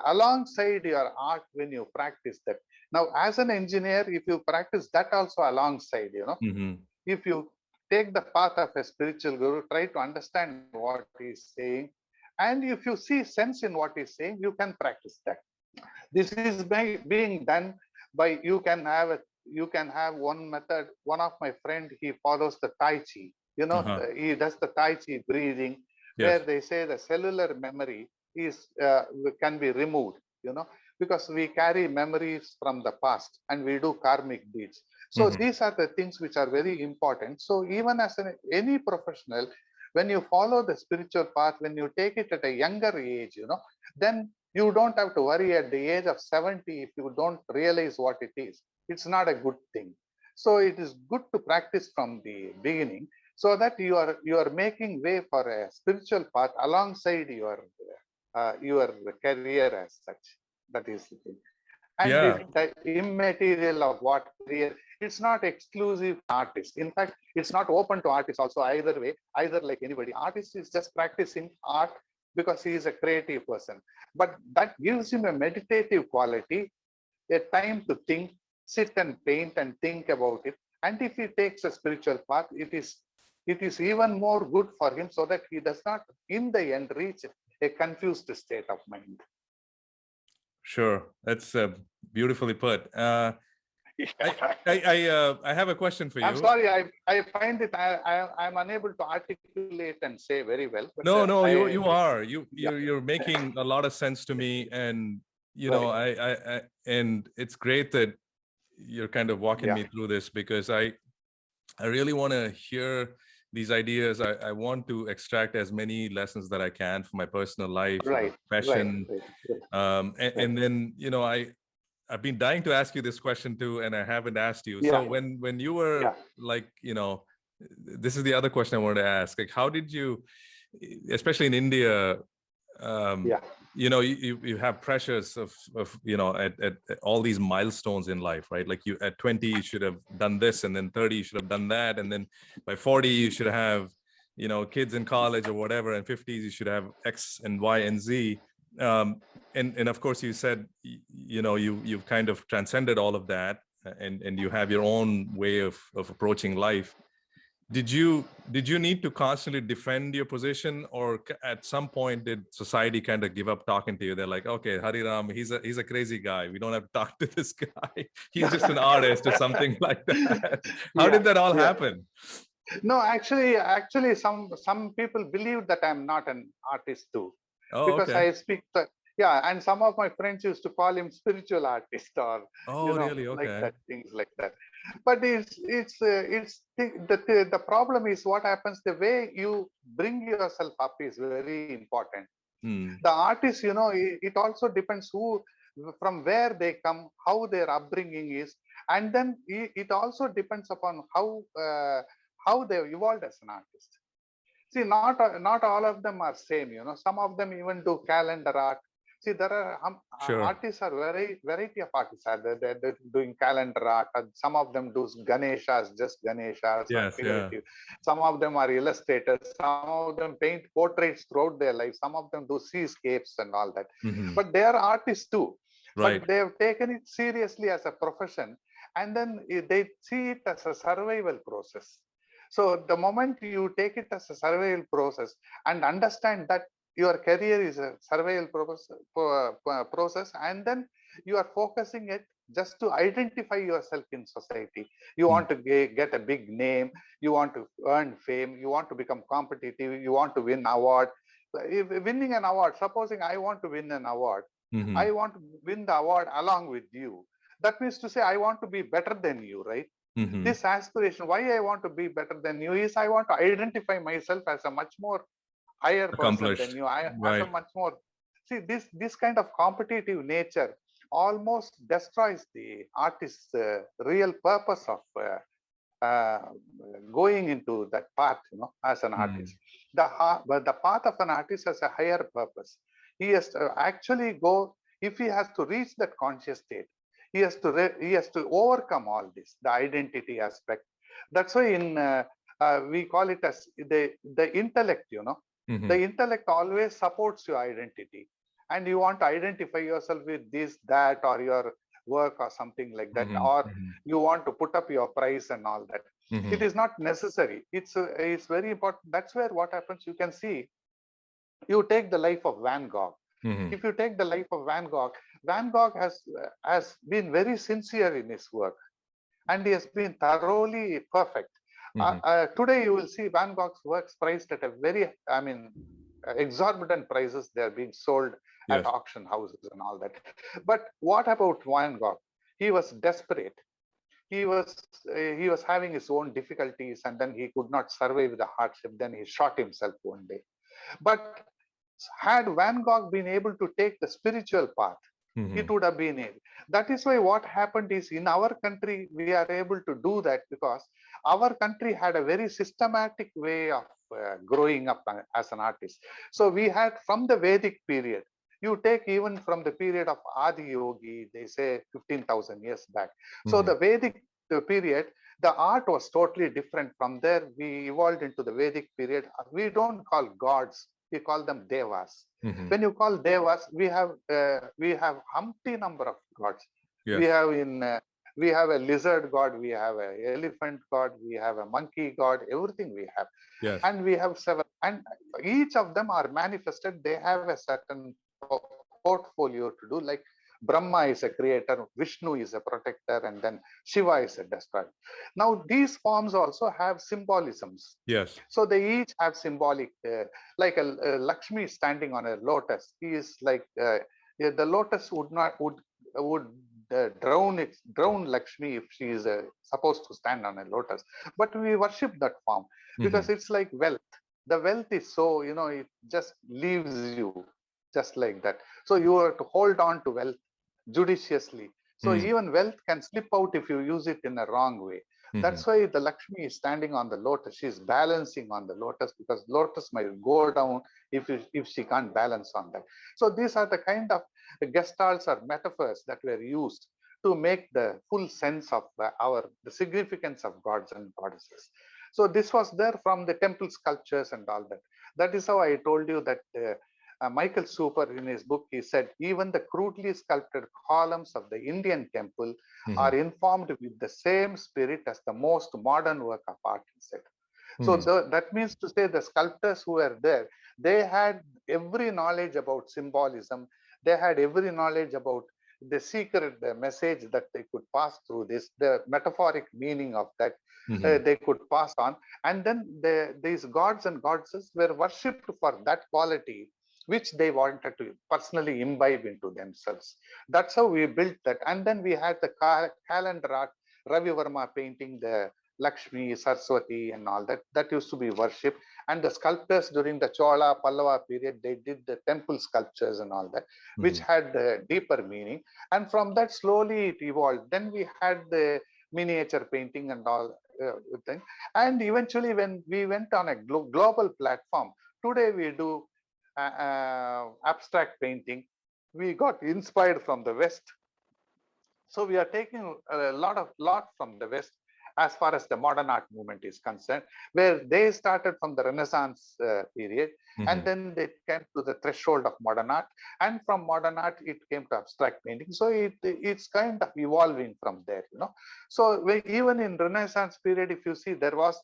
alongside your art when you practice that. Now, as an engineer, if you practice that also alongside, Mm-hmm. if you take the path of a spiritual guru, try to understand what he's saying, and if you see sense in what he's saying, you can practice that. This is being done by you can have one method. One of my friend, he follows the Tai Chi. Uh-huh. He does the Tai Chi breathing, where Yes. they say the cellular memory is can be removed. Because we carry memories from the past and we do karmic deeds. So Mm-hmm. these are the things which are very important. So even as any professional, when you follow the spiritual path, when you take it at a younger age, then you don't have to worry at the age of 70 if you don't realize what it is. It's not a good thing. So it is good to practice from the beginning so that you are making way for a spiritual path alongside your career as such. That is the thing. And Yeah. the immaterial of what career, it's not exclusive artist. In fact, it's not open to artists also either way, either like anybody. Artist is just practicing art because he is a creative person. But that gives him a meditative quality, a time to think, sit and paint and think about it. And if he takes a spiritual path, it is even more good for him so that he does not, in the end, reach a confused state of mind. Sure. That's beautifully put. I have a question for I'm you. sorry, I find it I'm unable to articulate and say very well. But No, no, you are. yeah, You're making a lot of sense to me, and right, I and it's great that you're kind of walking yeah, me through this, because I really want to hear these ideas. I want to extract as many lessons that I can for my personal life, for my right, right, profession. right, And then, I've been dying to ask you this question too, and I haven't asked you. yeah, So when you were yeah, like, this is the other question I wanted to ask. Like, how did you, especially in India, um, yeah, you have pressures of at all these milestones in life, right? Like, you at 20 you should have done this, and then 30 you should have done that, and then by 40 you should have kids in college or whatever, and 50s you should have X and Y and Z. And of course you said you've kind of transcended all of that, and you have your own way of approaching life. Did you need to constantly defend your position, or at some point did society kind of give up talking to you? They're like, okay, Hariraam, he's a crazy guy, we don't have to talk to this guy, he's just an artist or something like that. How yeah, did that all yeah. happen? No, actually, some people believe that I'm not an artist too, Oh, because okay. I speak. Yeah, and some of my friends used to call him spiritual artist, or Oh, really? like Okay. that, things like that. But the problem is what happens. The way you bring yourself up is very important. Hmm. The artist, it also depends from where they come, how their upbringing is, and then it also depends upon how they evolved as an artist. See, not all of them are same. Some of them even do calendar art. See, there are Sure. artists are variety of artists are there. They're doing calendar art. Some of them do Ganeshas, just Ganeshas or Yes. Yeah. figurative. Some of them are illustrators. Some of them paint portraits throughout their life. Some of them do seascapes and all that. Hmm. But they are artists too. Right. But they have taken it seriously as a profession, and then they see it as a survival process. So the moment you take it as a survival process and understand that your career is a survival process, and then you are focusing it just to identify yourself in society. You want to get a big name, you want to earn fame, you want to become competitive, you want to win award. If winning an award, supposing I want to win an award, I want to win the award along with you. That means to say I want to be better than you, right? This aspiration, why I want to be better than you is I want to identify myself as a much more higher person than you. I as a much more. See, this kind of competitive nature almost destroys the artist's real purpose of going into that path, as an artist. But the path of an artist has a higher purpose. He has to actually go, if he has to reach that conscious state, he has to overcome all this, the identity aspect. That's why we call it as the intellect, the intellect always supports your identity, and you want to identify yourself with this, that, or your work or something like that, or you want to put up your price and all that. It is not necessary. It's very important. That's where what happens, you can see, you take the life of Van Gogh. If you take the life of Van Gogh has been very sincere in his work, and he has been thoroughly perfect. Today you will see Van Gogh's works priced at a very, exorbitant prices. They are being sold at auction houses and all that. But what about Van Gogh? He was desperate. He was having his own difficulties, and then he could not survive the hardship. Then he shot himself one day. But had Van Gogh been able to take the spiritual path, it would have been it. That is why what happened is, in our country, we are able to do that because our country had a very systematic way of growing up as an artist. So we had, from the Vedic period, you take even from the period of Adi Yogi, they say 15,000 years back. So the Vedic period, the art was totally different. From there, we evolved into the Vedic period. We don't call gods, we call them devas. When you call devas, we have humpty number of gods. We have a lizard god, we have an elephant god, we have a monkey god, everything we have. And we have several, and each of them are manifested. They have a certain portfolio to do. Like Brahma is a creator, Vishnu is a protector, and then Shiva is a destroyer. Now these forms also have symbolisms. So they each have symbolic, like a Lakshmi standing on a lotus. He is like the lotus would drown Lakshmi if she is supposed to stand on a lotus. But we worship that form because it's like wealth. The wealth is so, it just leaves you just like that. So you have to hold on to wealth judiciously. So even wealth can slip out if you use it in a wrong way. That's why the Lakshmi is standing on the lotus. She's balancing on the lotus because lotus might go down if she can't balance on that. So these are the kind of gestalts or metaphors that were used to make the full sense of the significance of gods and goddesses. So this was there from the temple sculptures and all that. That is how I told you that Michael Super, in his book, he said, even the crudely sculpted columns of the Indian temple are informed with the same spirit as the most modern work of art, he said. So that means to say the sculptors who were there, they had every knowledge about symbolism. They had every knowledge about the secret message that they could pass through this, the metaphoric meaning of that they could pass on. And then these gods and goddesses were worshipped for that quality which they wanted to personally imbibe into themselves. That's how we built that. And then we had the calendar art, Ravi Verma painting the Lakshmi, Saraswati and all that. That used to be worshipped. And the sculptors during the Chola, Pallava period, they did the temple sculptures and all that, which had deeper meaning. And from that, slowly it evolved. Then we had the miniature painting and all thing. And eventually, when we went on a global platform, today we do abstract painting. We got inspired from the West. So we are taking a lot from the West as far as the modern art movement is concerned, where they started from the Renaissance period, and then they came to the threshold of modern art, and from modern art it came to abstract painting. So it's kind of evolving from there, So even in Renaissance period, if you see, there was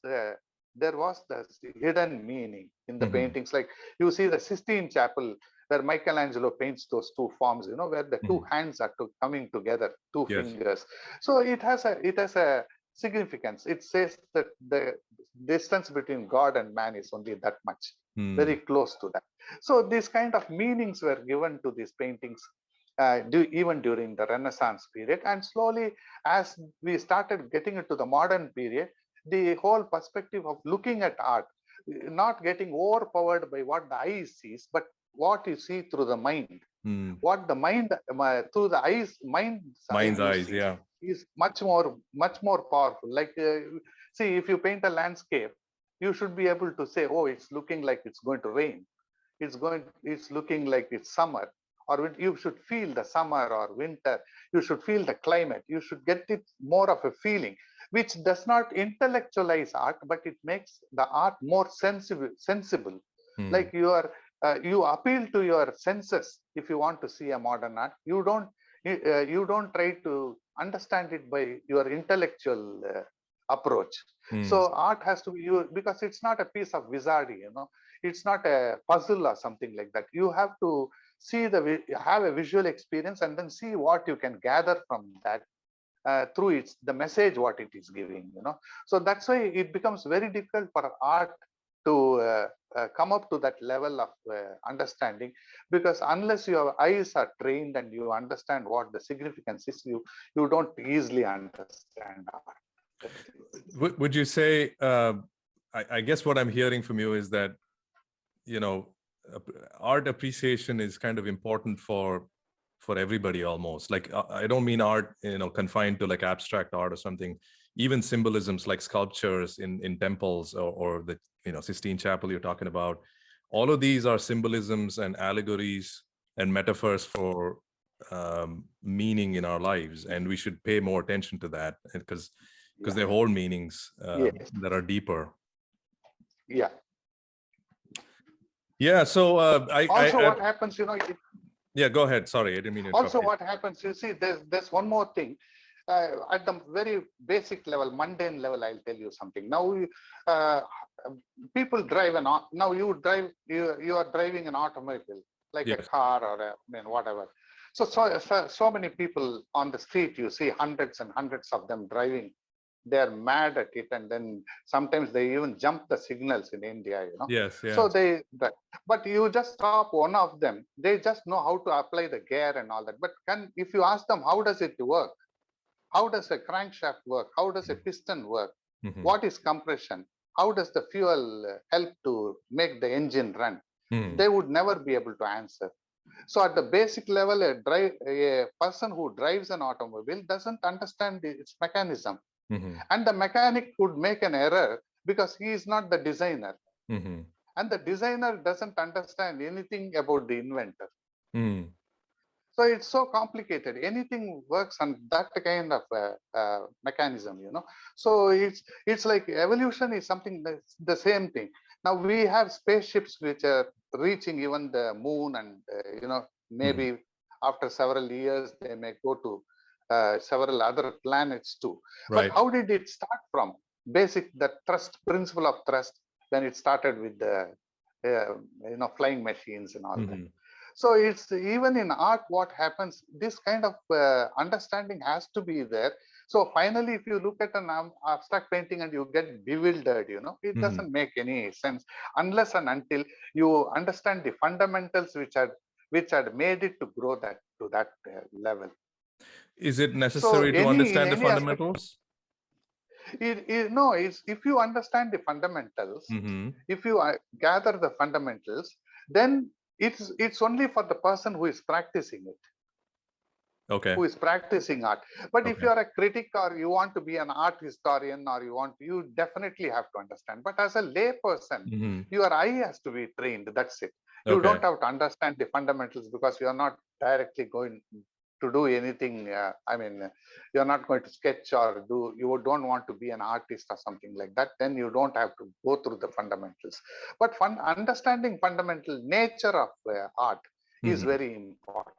there was the hidden meaning in the Mhm. paintings. Like you see the Sistine Chapel, where Michelangelo paints those two forms, where the two hands are coming together, two Yes. fingers. So it has a significance. It says that the distance between God and man is only that much, very close to that. So these kind of meanings were given to these paintings even during the Renaissance period. And slowly, as we started getting into the modern period, the whole perspective of looking at art, not getting overpowered by what the eye sees, but what you see through the mind. What the mind, through the mind's eye Mind's you eyes, see, yeah. is much more powerful. Like, see, if you paint a landscape, you should be able to say, oh, it's looking like it's going to rain. It's looking like it's summer. Or you should feel the summer or winter. You should feel the climate. You should get it more of a feeling, which does not intellectualize art, but it makes the art more sensible. Like you appeal to your senses if you want to see a modern art. You don't try to understand it by your intellectual approach. So art has to be you, because it's not a piece of wizardry, it's not a puzzle or something like that. You have to have a visual experience and then see what you can gather from that through the message what it is giving. So that's why it becomes very difficult for art to come up to that level of understanding, because unless your eyes are trained and you understand what the significance is, you don't easily understand art. Would you say, I guess what I'm hearing from you is that, art appreciation is kind of important for everybody almost. Like, I don't mean art, confined to like abstract art or something. Even symbolisms like sculptures in temples or the, Sistine Chapel you're talking about. All of these are symbolisms and allegories and metaphors for meaning in our lives. And we should pay more attention to that because they hold meanings Yes. that are deeper. Yeah. Yeah. So what happens, yeah, go ahead. Sorry, I didn't mean to interrupt also you. what happens, you see, there's one more thing. At the very basic level, mundane level, I'll tell you something. Now, people drive now you are driving an automobile, like Yes. a car or whatever. So many people on the street, you see hundreds and hundreds of them driving. They're mad at it, and then sometimes they even jump the signals in India. Yes. Yeah. So but you just stop one of them, they just know how to apply the gear and all that. But if you ask them, how does it work? How does a crankshaft work? How does a piston work? What is compression? How does the fuel help to make the engine run? They would never be able to answer. So at the basic level, a person who drives an automobile doesn't understand its mechanism. And the mechanic would make an error because he is not the designer. And the designer doesn't understand anything about the inventor. So it's so complicated. Anything works on that kind of mechanism, So it's like evolution is something that's the same thing. Now we have spaceships which are reaching even the moon, and maybe after several years they may go to several other planets too. Right. But how did it start from? The principle of thrust, when it started with the flying machines and all that. So it's even in art, what happens, this kind of understanding has to be there. So finally, if you look at an abstract painting and you get bewildered, it doesn't make any sense unless and until you understand the fundamentals which had made it to grow to that level. Is it necessary to understand the fundamentals? No, if you understand the fundamentals, if you gather the fundamentals, then it's only for the person who is practicing it. Okay. Who is practicing art. But if you are a critic or you want to be an art historian, or you definitely have to understand. But as a lay person, your eye has to be trained. That's it. You don't have to understand the fundamentals because you are not directly going to do anything. You're not going to sketch or you don't want to be an artist or something like that. Then you don't have to go through the fundamentals. But understanding fundamental nature of art is very important.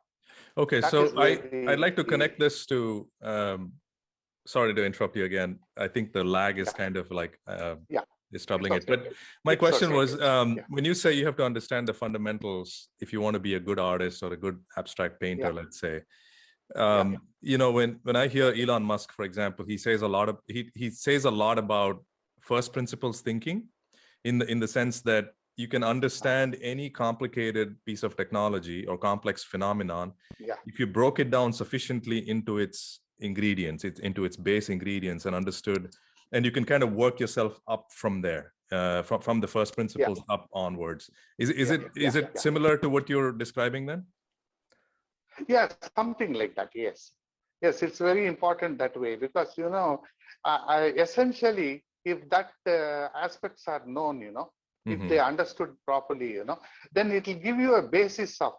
Okay, so I'd like to connect this to, sorry to interrupt you again. I think the lag is kind of like is troubling it. But my question was, when you say you have to understand the fundamentals if you want to be a good artist or a good abstract painter, let's say, when I hear Elon Musk, for example, he says a lot about first principles thinking, in the sense that you can understand any complicated piece of technology or complex phenomenon if you broke it down sufficiently into its ingredients, into its base ingredients, and understood, and you can kind of work yourself up from there, from the first principles up onwards. Is it similar to what you're describing then? Yes, something like that. Yes, it's very important that way, because essentially, if that aspects are known, if they understood properly, then it will give you a basis of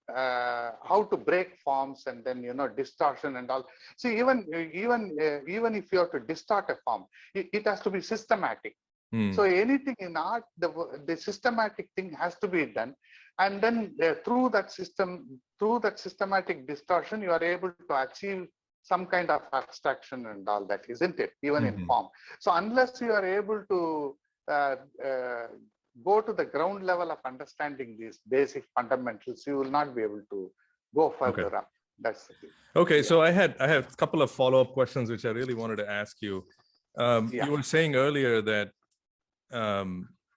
how to break forms, and then distortion and all. See, even if you have to distort a form, it has to be systematic. So anything in art, the systematic thing has to be done, and then through that systematic distortion, you are able to achieve some kind of abstraction and all that, isn't it? Even in form. So unless you are able to go to the ground level of understanding these basic fundamentals, you will not be able to go further up. That's the thing. Okay, so I have a couple of follow-up questions which I really wanted to ask you. You were saying earlier that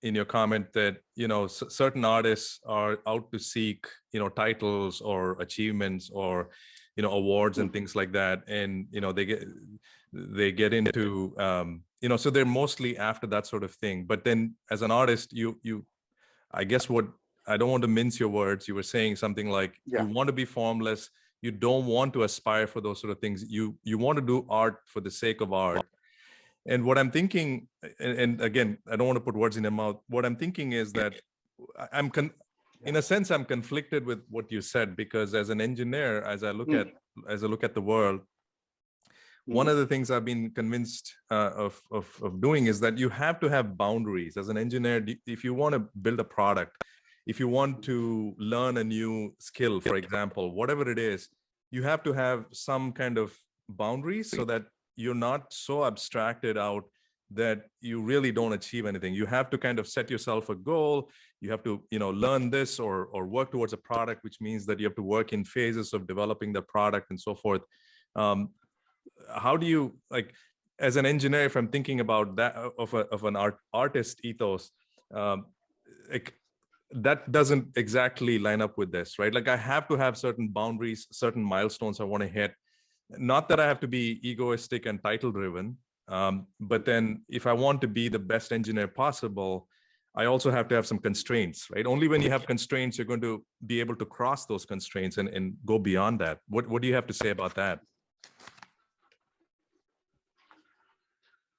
in your comment that certain artists are out to seek titles or achievements or awards and things like that, and they get into so they're mostly after that sort of thing. But then as an artist, you I guess, what, I don't want to mince your words, you were saying something like you want to be formless, you don't want to aspire for those sort of things, you want to do art for the sake of art. And what I'm thinking, and again, I don't want to put words in your mouth, what I'm thinking is that in a sense, I'm conflicted with what you said, because as an engineer, as I look at the world, one of the things I've been convinced of doing is that you have to have boundaries as an engineer. If you want to build a product, if you want to learn a new skill, for example, whatever it is, you have to have some kind of boundaries so that you're not so abstracted out that you really don't achieve anything. You have to kind of set yourself a goal. You have to, learn this or work towards a product, which means that you have to work in phases of developing the product and so forth. How do you, like, as an engineer, if I'm thinking about that of an artist ethos, that doesn't exactly line up with this, right? Like, I have to have certain boundaries, certain milestones I want to hit. Not that I have to be egoistic and title driven, but then if I want to be the best engineer possible, I also have to have some constraints, right? Only when you have constraints, you're going to be able to cross those constraints and go beyond that. What do you have to say about that?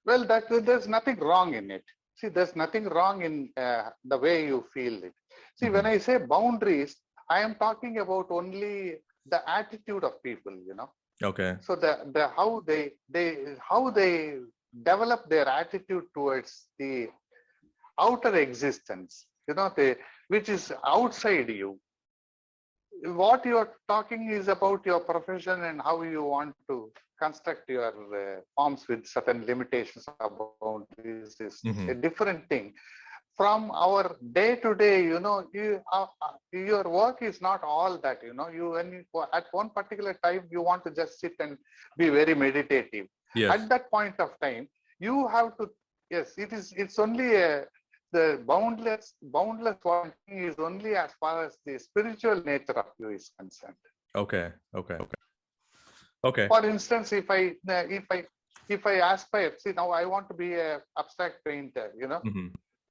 Well, there's nothing wrong in it. See, there's nothing wrong in the way you feel it. See, when I say boundaries, I am talking about only the attitude of people, Okay. So the how they develop their attitude towards the outer existence, which is outside you. What you are talking is about your profession and how you want to construct your forms with certain limitations about this is a different thing. From our day to day, your work is not all that, at one particular time, you want to just sit and be very meditative. Yes. At that point of time, you have to, it's only the boundless one thing is only as far as the spiritual nature of you is concerned. Okay. For instance, if I aspire, see, now I want to be an abstract painter,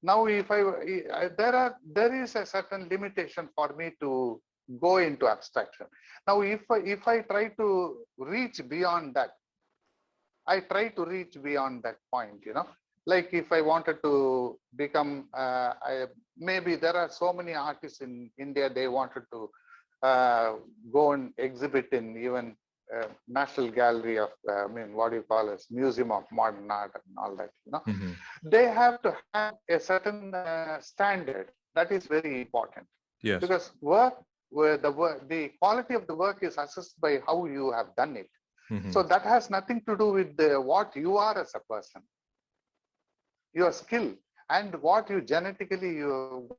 Now, there is a certain limitation for me to go into abstraction. Now, if I try to reach beyond that, point, like if I wanted to become, maybe there are so many artists in India, they wanted to go and exhibit in even National Gallery of, Museum of Modern Art and all that, They have to have a certain standard. That is very important. Yes. Because the quality of the work is assessed by how you have done it. So that has nothing to do with what you are as a person. your skill and what you genetically you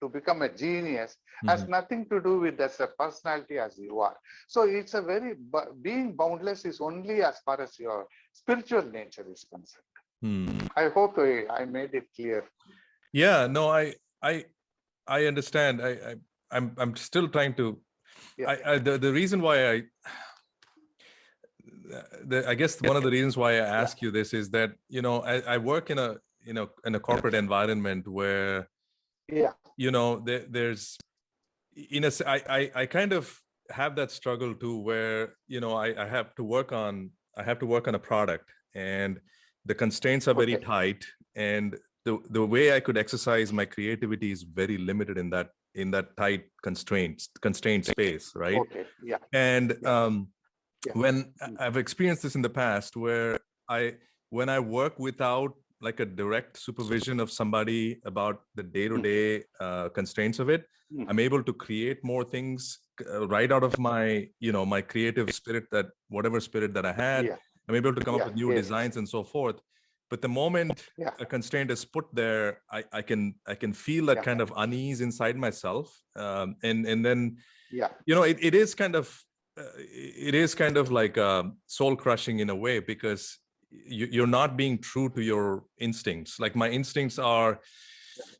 to become a genius has nothing to do with as a personality as you are. So it's a very, being boundless is only as far as your spiritual nature is concerned. I hope I made it clear. Yeah, no, I understand. I'm still trying to. Yeah. The reason why I guess one of the reasons why I ask you this is that, you know, I work in a corporate environment where, you know, there's I kind of have that struggle too, where, you know, I have to work on a product, and the constraints are very tight, and the way I could exercise my creativity is very limited in that tight constrained space, right? And when I've experienced this in the past, where when I work without like a direct supervision of somebody about the day-to-day constraints of it, I'm able to create more things right out of my, you know, my creative spirit, that whatever spirit that I had, I'm able to come up with new designs and so forth. But the moment a constraint is put there, I can feel that kind of unease inside myself, and then you know, it is kind of like soul crushing in a way, because you're not being true to your instincts. Like my instincts are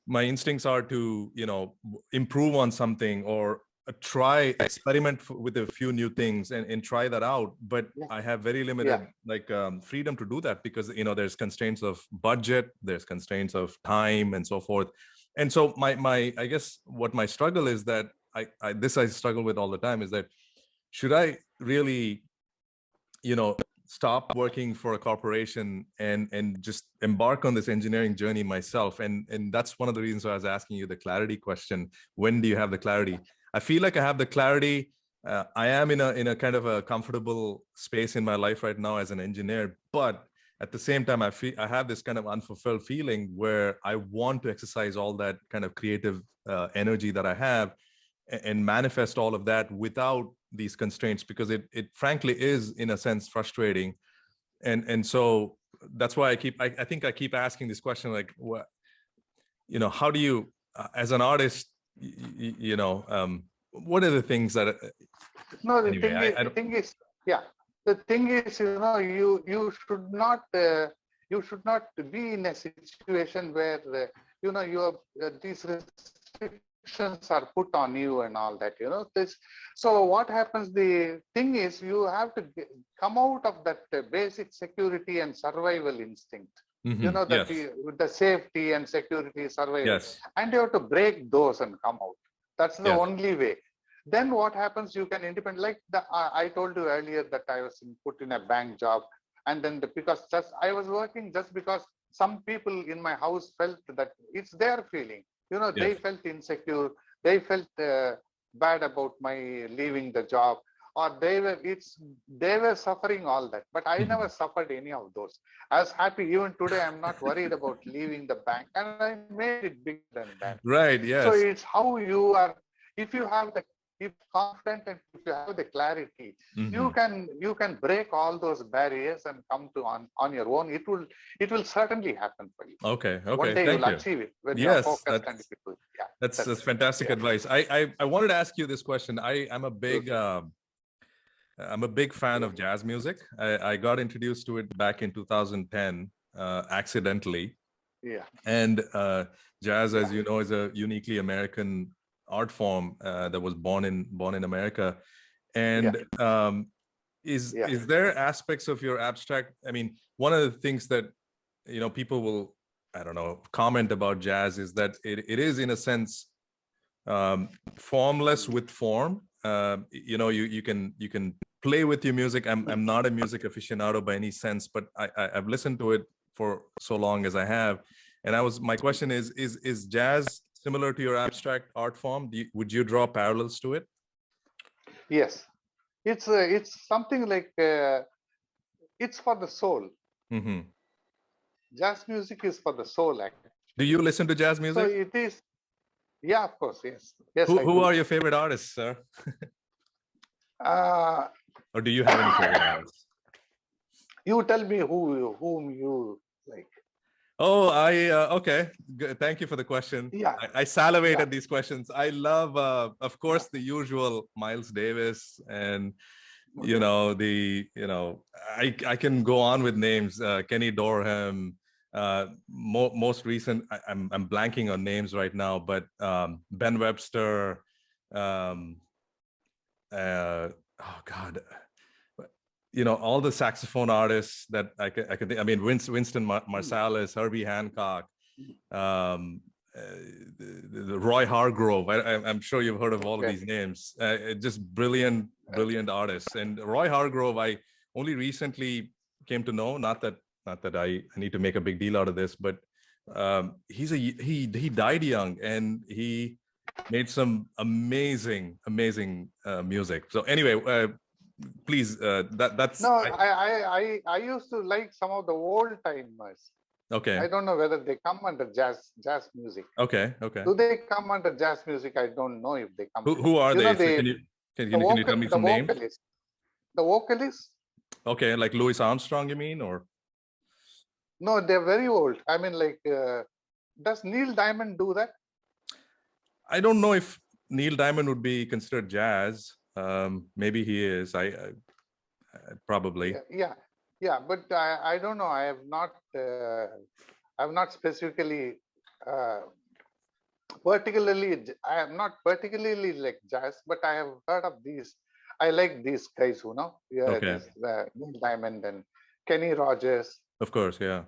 to, you know, improve on something, or experiment with a few new things and try that out. But I have very limited freedom to do that, because, you know, there's constraints of budget, there's constraints of time and so forth. And so my I guess what my struggle is, that I struggle with all the time, is that should I really, you know, stop working for a corporation and just embark on this engineering journey myself? And that's one of the reasons why I was asking you the clarity question. When do you have the clarity? I feel like I have the clarity. I am in a kind of a comfortable space in my life right now as an engineer, but at the same time, I have this kind of unfulfilled feeling where I want to exercise all that kind of creative energy that I have, and manifest all of that without these constraints, because it frankly is, in a sense, frustrating. And so that's why I think I keep asking this question, like, what, you know, how do you, as an artist, you know, what are the things that no the anyway, thing is the thing is, you know, you should not be in a situation where you know, you have these restrictions are put on you and all that, you know. So what happens, the thing is, you have to come out of that basic security and survival instinct, you know, that the safety and security, survival, and you have to break those and come out. That's the only way. Then what happens, you can independent, like I told you earlier that I was put in a bank job, and then because I was working just because some people in my house felt that it's their feeling, you know, they felt insecure, they felt bad about my leaving the job, or they were suffering all that. But I never suffered any of those. I was happy. Even today, I'm not worried about leaving the bank, and I made it bigger than that. Right. Yes. So it's how you are. If you have confident and if you have the clarity, you can break all those barriers and come to on your own. It will certainly happen for you. Okay. One day you'll achieve it when you are focused and if you do it. That's fantastic advice. I wanted to ask you this question. I'm a big fan of jazz music. I got introduced to it back in 2010 accidentally. And jazz, as you know, is a uniquely American art form that was born in America. And is there aspects of your abstract? I mean, one of the things that, you know, people will, I don't know, comment about jazz is that it is, in a sense, formless with form. You know, you can play with your music. I'm not a music aficionado by any sense, but I've listened to it for so long as I have. And my question is jazz similar to your abstract art form? Would you draw parallels to it? Yes, it's something like it's for the soul. Jazz music is for the soul, actually. Do you listen to jazz music? So it is. Yeah, of course. Yes. Who are your favorite artists, sir? Or do you have any favorite artists? You tell me whom you like. Oh, okay. Thank you for the question. Yeah, I salivate yeah. at these questions. I love, of course, the usual Miles Davis and, Okay. I can go on with names, Kenny Dorham, most recent, I'm blanking on names right now, but Ben Webster, um, oh God, all the saxophone artists that I can think. I mean, Winston Marsalis, Herbie Hancock, um, the Roy Hargrove. I'm sure you've heard of all of Okay. these names. Just brilliant artists. And Roy Hargrove, I only recently came to know. Not that I need to make a big deal out of this, but he died young, and he made some amazing music. So anyway, please, that's No, I used to like some of the old timers. okay. I don't know whether they come under jazz music. Okay. Do they come under jazz music? I don't know if they come. Who are they? So The can you tell me some names? The vocalist. Okay, like Louis Armstrong, you mean, or? No, they're very old. I mean, like, does Neil Diamond do that? I don't know if Neil Diamond would be considered jazz. Maybe he is. I probably. Yeah. But I don't know. I have not specifically, I am not particularly like jazz, but I have heard of these. I like these guys, Okay. Neil Diamond and Kenny Rogers. Of course, yeah.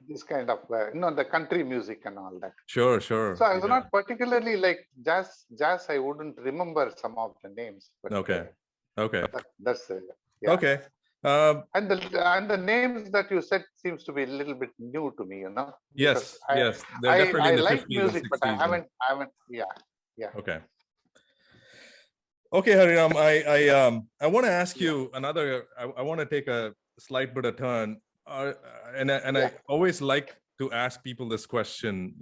This kind of, the country music and all that. Sure. So I was not particularly like jazz. I wouldn't remember some of the names. But, okay. That's yeah. Okay. And the names that you said seems to be a little bit new to me, Yes. They're definitely I in the like 50s music, and 60s, but I haven't. Yeah. Okay, Hariraam, I want to ask you another. I want to take a slight bit of turn, I always like to ask people this question.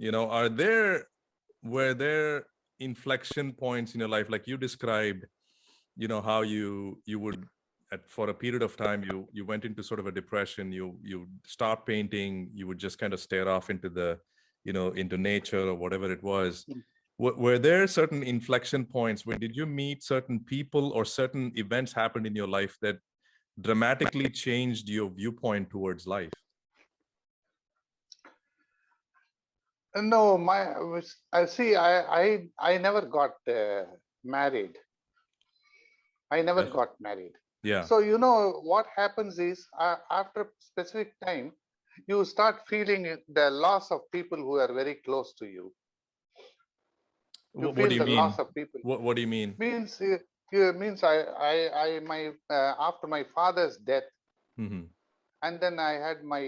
Were there inflection points in your life, like you described? How you would, for a period of time, you went into sort of a depression. You start painting. You would just kind of stare off into the, into nature or whatever it was. Were there certain inflection points? Where did you meet certain people or certain events happened in your life that dramatically changed your viewpoint towards life? No, I never got married. I never got married. Yeah. So what happens is, after a specific time, you start feeling the loss of people who are very close to you. What do you mean? Loss of people. What do you mean? Means after my father's death, and then I had my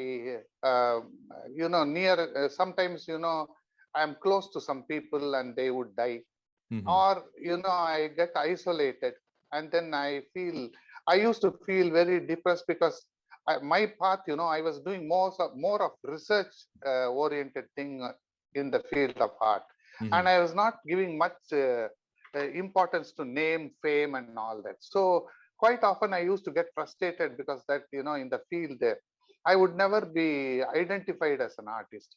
near. Sometimes I'm close to some people and they would die, or I get isolated, and then I used to feel very depressed because my path, I was doing more of research oriented thing in the field of art. And I was not giving much importance to name, fame, and all that. So quite often I used to get frustrated because that, in the field, I would never be identified as an artist.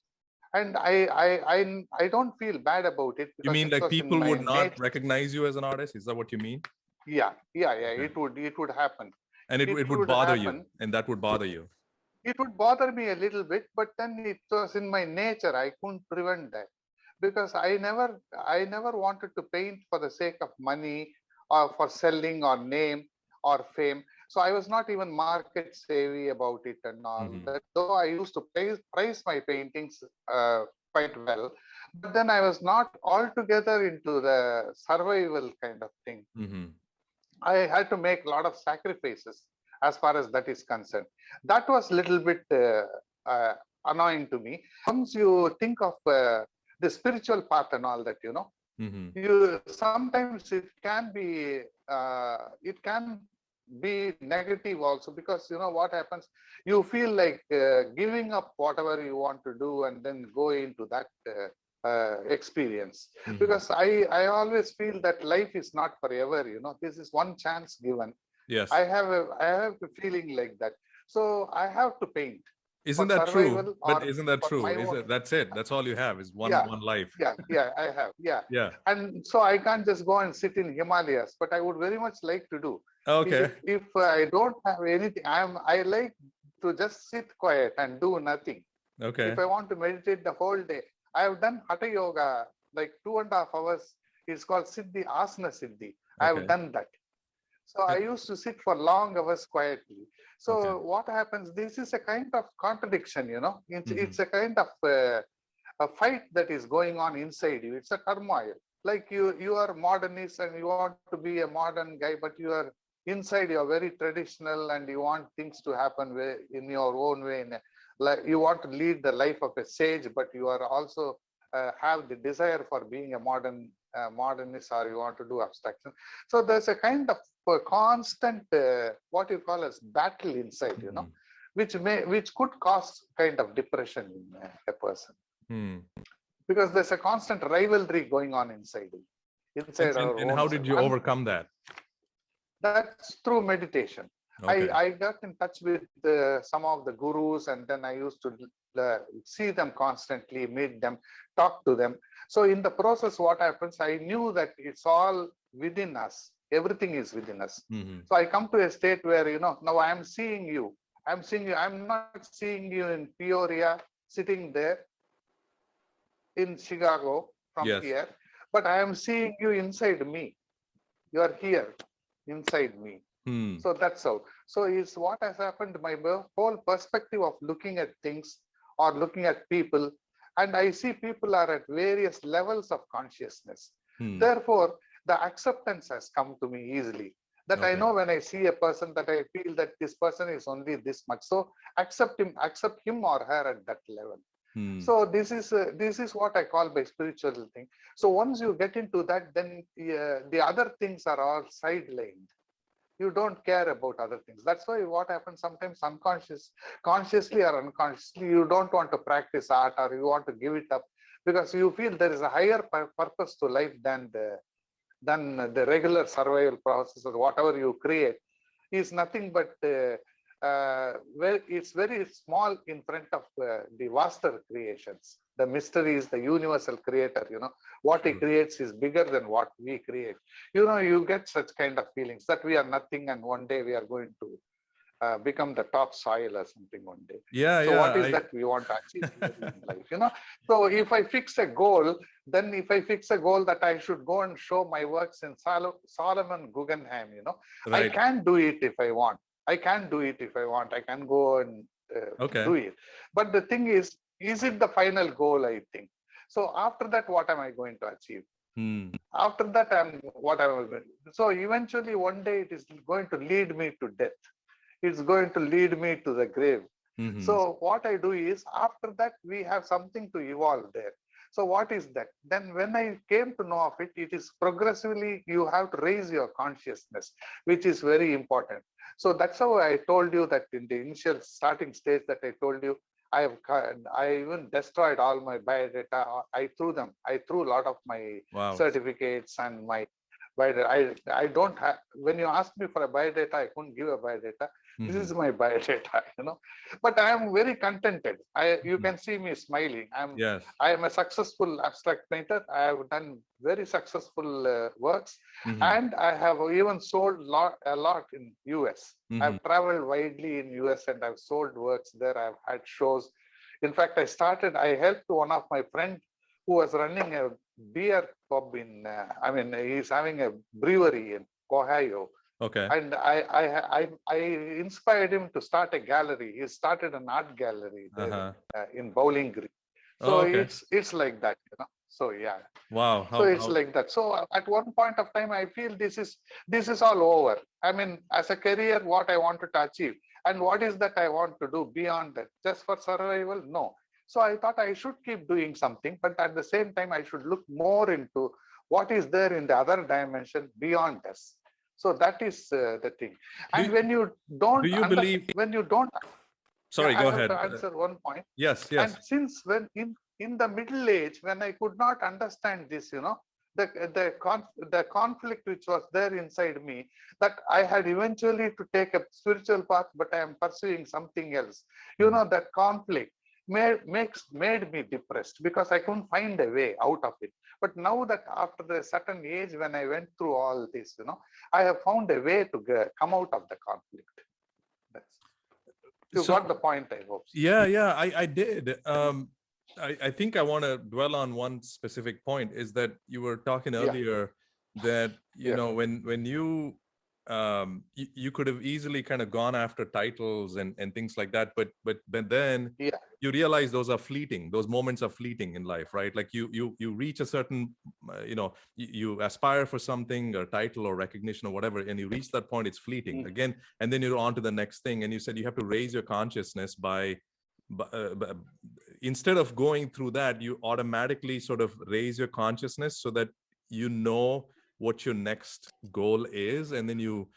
And I don't feel bad about it. You mean like people would not recognize you as an artist? Is that what you mean? Yeah. Okay. It would happen. And it would bother you, and that would bother you. It would bother me a little bit, but then it was in my nature. I couldn't prevent that. Because I never wanted to paint for the sake of money or for selling or name or fame. So I was not even market savvy about it and all that. Though I used to price my paintings quite well, but then I was not altogether into the survival kind of thing. I had to make a lot of sacrifices as far as that is concerned. That was a little bit annoying to me. Once you think of the spiritual path and all that, you sometimes it can be negative also, because what happens, you feel like giving up whatever you want to do and then go into that experience. Because I always feel that life is not forever. This is one chance given. Yes. I have a feeling like that. So I have to paint. Isn't for that true? survival But or isn't that for true? my own. That's it. That's all you have is Yeah, one life. yeah, I have, yeah. Yeah. And so I can't just go and sit in Himalayas, but I would very much like to do. Okay. If I don't have anything, I like to just sit quiet and do nothing. Okay. If I want to meditate the whole day, I have done Hatha Yoga like 2.5 hours. It's called Siddhi, Asana Siddhi. I have Okay. done that. So I used to sit for long hours quietly. So Okay. what happens? This is a kind of contradiction, you know. It's Mhm. a kind of a fight that is going on inside you. It's a turmoil. Like you are modernist and you want to be a modern guy, but you are inside. You are very traditional and you want things to happen in your own way. Like you want to lead the life of a sage, but you are also have the desire for being a modernist, or you want to do abstraction. So there's a kind of constant what you call as battle inside, you know, which could cause kind of depression in a person. Because there's a constant rivalry going on inside our And own how self. did you And overcome that? that's through meditation. Okay. I got in touch with some of the gurus, and then I used to see them constantly, meet them, talk to them. So in the process, what happens, I knew that it's all within us. Everything is within us. So I come to a state where, you know, now I'm seeing you. I'm seeing you. I'm not seeing you in Peoria, sitting there in Chicago from Yes. here, but I am seeing you inside me. You are here inside me. So that's how. So is what has happened. My whole perspective of looking at things or looking at people, and I see people are at various levels of consciousness. Therefore, the acceptance has come to me easily. That I know when I see a person that I feel that this person is only this much. So accept him or her at that level. So this is what I call by spiritual thing. So once you get into that, then the other things are all sidelined. You don't care about other things. That's why what happens sometimes consciously or unconsciously, you don't want to practice art, or you want to give it up because you feel there is a higher purpose to life than the regular survival process, or whatever you create is nothing but it's very small in front of the vaster creations. The mystery is the universal creator, you know, what he creates is bigger than what we create. You know, you get such kind of feelings that we are nothing and one day we are going to become the top soil or something one day. So what is that we want to achieve in life, you know? So if I fix a goal, then if I fix a goal that I should go and show my works in Solomon Guggenheim, you know, I can do it if I want. I can do it if I want. I can go and do it. But the thing is it the final goal, I think? So after that, what am I going to achieve? After that, so eventually one day it is going to lead me to death. It's going to lead me to the grave. So what I do is, after that, we have something to evolve there. So what is that? Then when I came to know of it, it is progressively you have to raise your consciousness, which is very important. So that's how I told you that in the initial starting stage that I told you, I even destroyed all my biodata. I threw them. I threw a lot of my certificates and my biodata. I don't have. When you asked me for a biodata, I couldn't give a biodata. This is my biodata, you know. But I am very contented. You can see me smiling. I am a successful abstract painter. I have done very successful works, and I have even sold a lot in US. I've traveled widely in US and I've sold works there. I've had shows. In fact, I helped one of my friends who was running a beer pub he's having a brewery in Ohio. And I inspired him to start a gallery. He started an art gallery there in Bowling Green. So it's like that, you know. So yeah. Wow. So it's like that. So at one point of time, I feel this is all over. I mean, as a career, what I wanted to achieve and what is that I want to do beyond that, just for survival? No. So I thought I should keep doing something, but at the same time, I should look more into what is there in the other dimension beyond us. So that is the thing. And when you don't, sorry, go ahead. I have to answer one point. Yes. And since when in the Middle Age, when I could not understand this, you know, the conflict which was there inside me, that I had eventually to take a spiritual path, but I am pursuing something else. That conflict made me depressed because I couldn't find a way out of it. But now that after a certain age, when I went through all this, I have found a way to come out of the conflict. You got the point, I hope. Yeah, I did. I think I want to dwell on one specific point, is that you were talking earlier that, when you could have easily kind of gone after titles and things like that, but then you realize those are fleeting. Those moments are fleeting in life, right? Like you reach a certain, you aspire for something, or title or recognition or whatever, and you reach that point, it's fleeting again, and then you're on to the next thing. And you said you have to raise your consciousness by instead of going through that, you automatically sort of raise your consciousness so that you know what your next goal is, and then you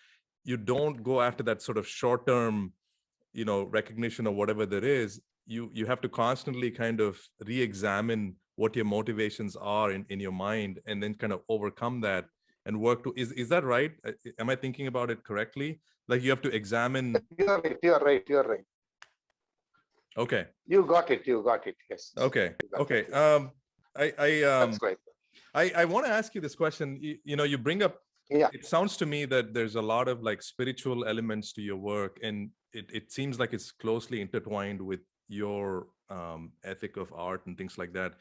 don't go after that sort of short-term recognition or whatever there is. You have to constantly kind of re-examine what your motivations are in your mind, and then kind of overcome that and work to is that right? Am I thinking about it correctly? Like you have to examine. You're right. Okay, you got it. Yes. Okay. That's right. I want to ask you this question. You bring up, it sounds to me that there's a lot of like spiritual elements to your work, and it seems like it's closely intertwined with your ethic of art and things like that.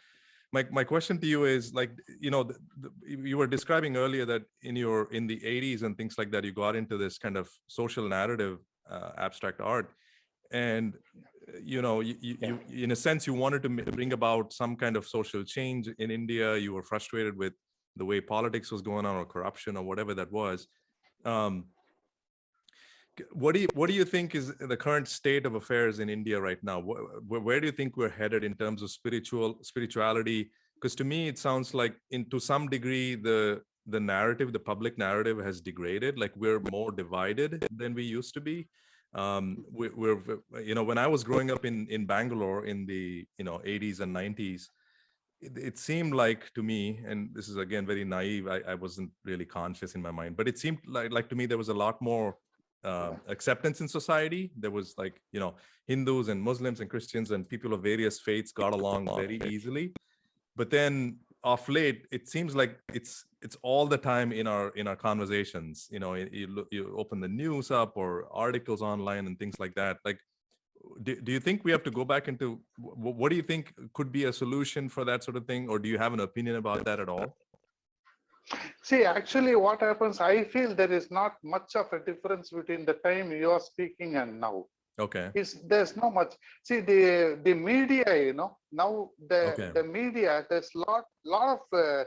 My question to you is, like, you were describing earlier that in the 80s and things like that, you got into this kind of social narrative, abstract art, and you in a sense you wanted to bring about some kind of social change in India. You were frustrated with the way politics was going on, or corruption, or whatever that was. What do you think is the current state of affairs in India right now? Where do you think we're headed in terms of spirituality? Because to me, it sounds like, to some degree, the narrative, the public narrative, has degraded. Like we're more divided than we used to be. We're when I was growing up in Bangalore in the 80s and 90s, it seemed like to me, and this is again very naive, I wasn't really conscious in my mind, but it seemed like to me there was a lot more acceptance in society. There was like Hindus and Muslims and Christians and people of various faiths got along very easily. But then of late, it seems like it's all the time in our conversations. You open the news up or articles online and things like that. Like, do you think we have to go back into, what do you think could be a solution for that sort of thing, or do you have an opinion about that at all? See, actually, what happens, I feel there is not much of a difference between the time you are speaking and now. Okay. There's no much. See, the media, now the media, there's lot of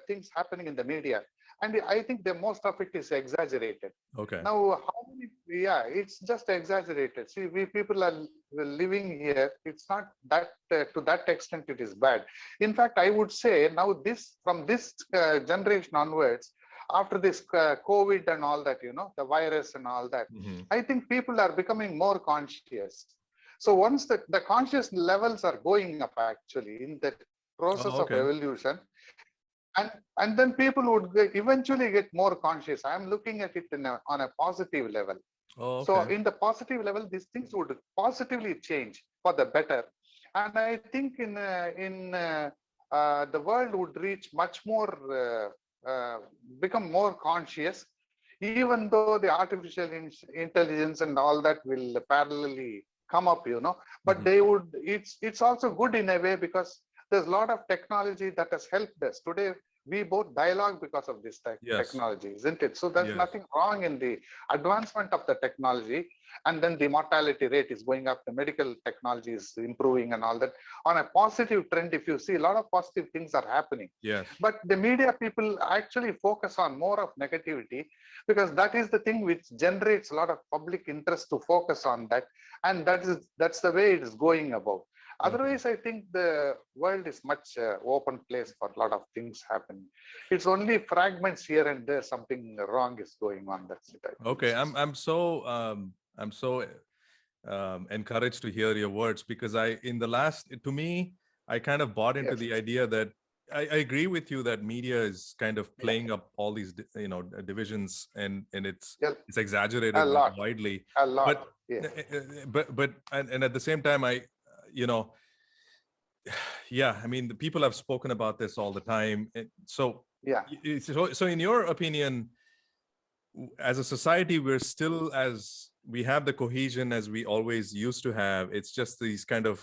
things happening in the media, and I think the most of it is exaggerated. Okay. Now, it's just exaggerated. See, we people are living here. It's not that to that extent it is bad. In fact, I would say now from this generation onwards, after this COVID and all that, the virus and all that, I think people are becoming more conscious. So once the conscious levels are going up, actually, in the process of evolution, and then people would eventually get more conscious. I'm looking at it on a positive level. So in the positive level, these things would positively change for the better. And I think in the world would reach much more, become more conscious, even though the artificial intelligence and all that will parallelly come up, but they would, it's also good in a way, because there's a lot of technology that has helped us. Today, we both dialogue because of this technology, isn't it? So there's nothing wrong in the advancement of the technology. And then the mortality rate is going up, the medical technology is improving and all that. On a positive trend, if you see, a lot of positive things are happening. Yes. But the media people actually focus on more of negativity, because that is the thing which generates a lot of public interest to focus on that. And that's the way it is going about. Otherwise, I think the world is much open place for a lot of things happening. It's only fragments here and there, something wrong is going on. That's it. Okay, I'm so encouraged to hear your words, because I kind of bought into the idea that I agree with you that media is kind of playing up all these, divisions, and Yeah, it's exaggerated a lot, widely. a lot. But Yes. and at the same time, you know, yeah, I mean, the people have spoken about this all the time. So, Yeah. so in your opinion, as a society, we have the cohesion as we always used to have. It's just these kind of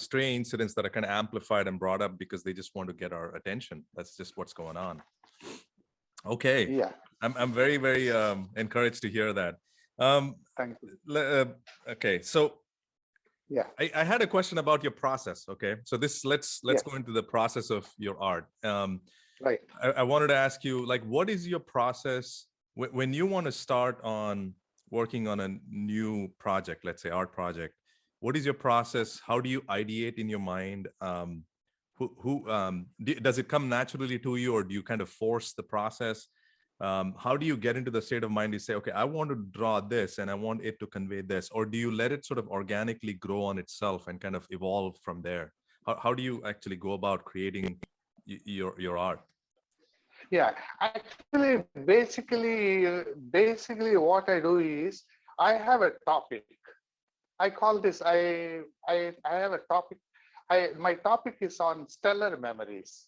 stray incidents that are kind of amplified and brought up because they just want to get our attention. That's just what's going on. Okay. Yeah. I'm very, very encouraged to hear that. Thank you. Okay, so Yeah. I had a question about your process. Okay, so let's Yes. go into the process of your art. Right. I wanted to ask you, like, what is your process when you want to start on working on a new project, let's say art project? What is your process? How do you ideate in your mind? Does it come naturally to you, or do you kind of force the process? How do you get into the state of mind to say, okay, I want to draw this and I want it to convey this? Or do you let it sort of organically grow on itself and kind of evolve from there? How do you actually go about creating your art? Yeah, actually, basically what I do is I have a topic. I call this, I have a topic. My topic is on stellar memories.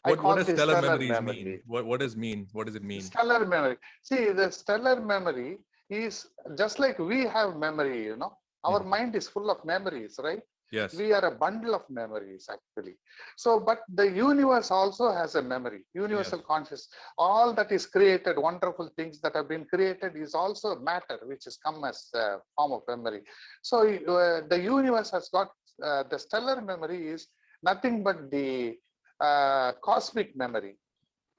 What does this stellar stellar memories memory. mean? What does it mean? Stellar memory. See, the stellar memory is just like we have memory, you know. Our mind is full of memories, right? Yes. We are a bundle of memories, actually. So, but the universe also has a memory, universal conscious. All that is created, wonderful things that have been created is also matter, which has come as a form of memory. So the universe has got, the stellar memory is nothing but the cosmic memory,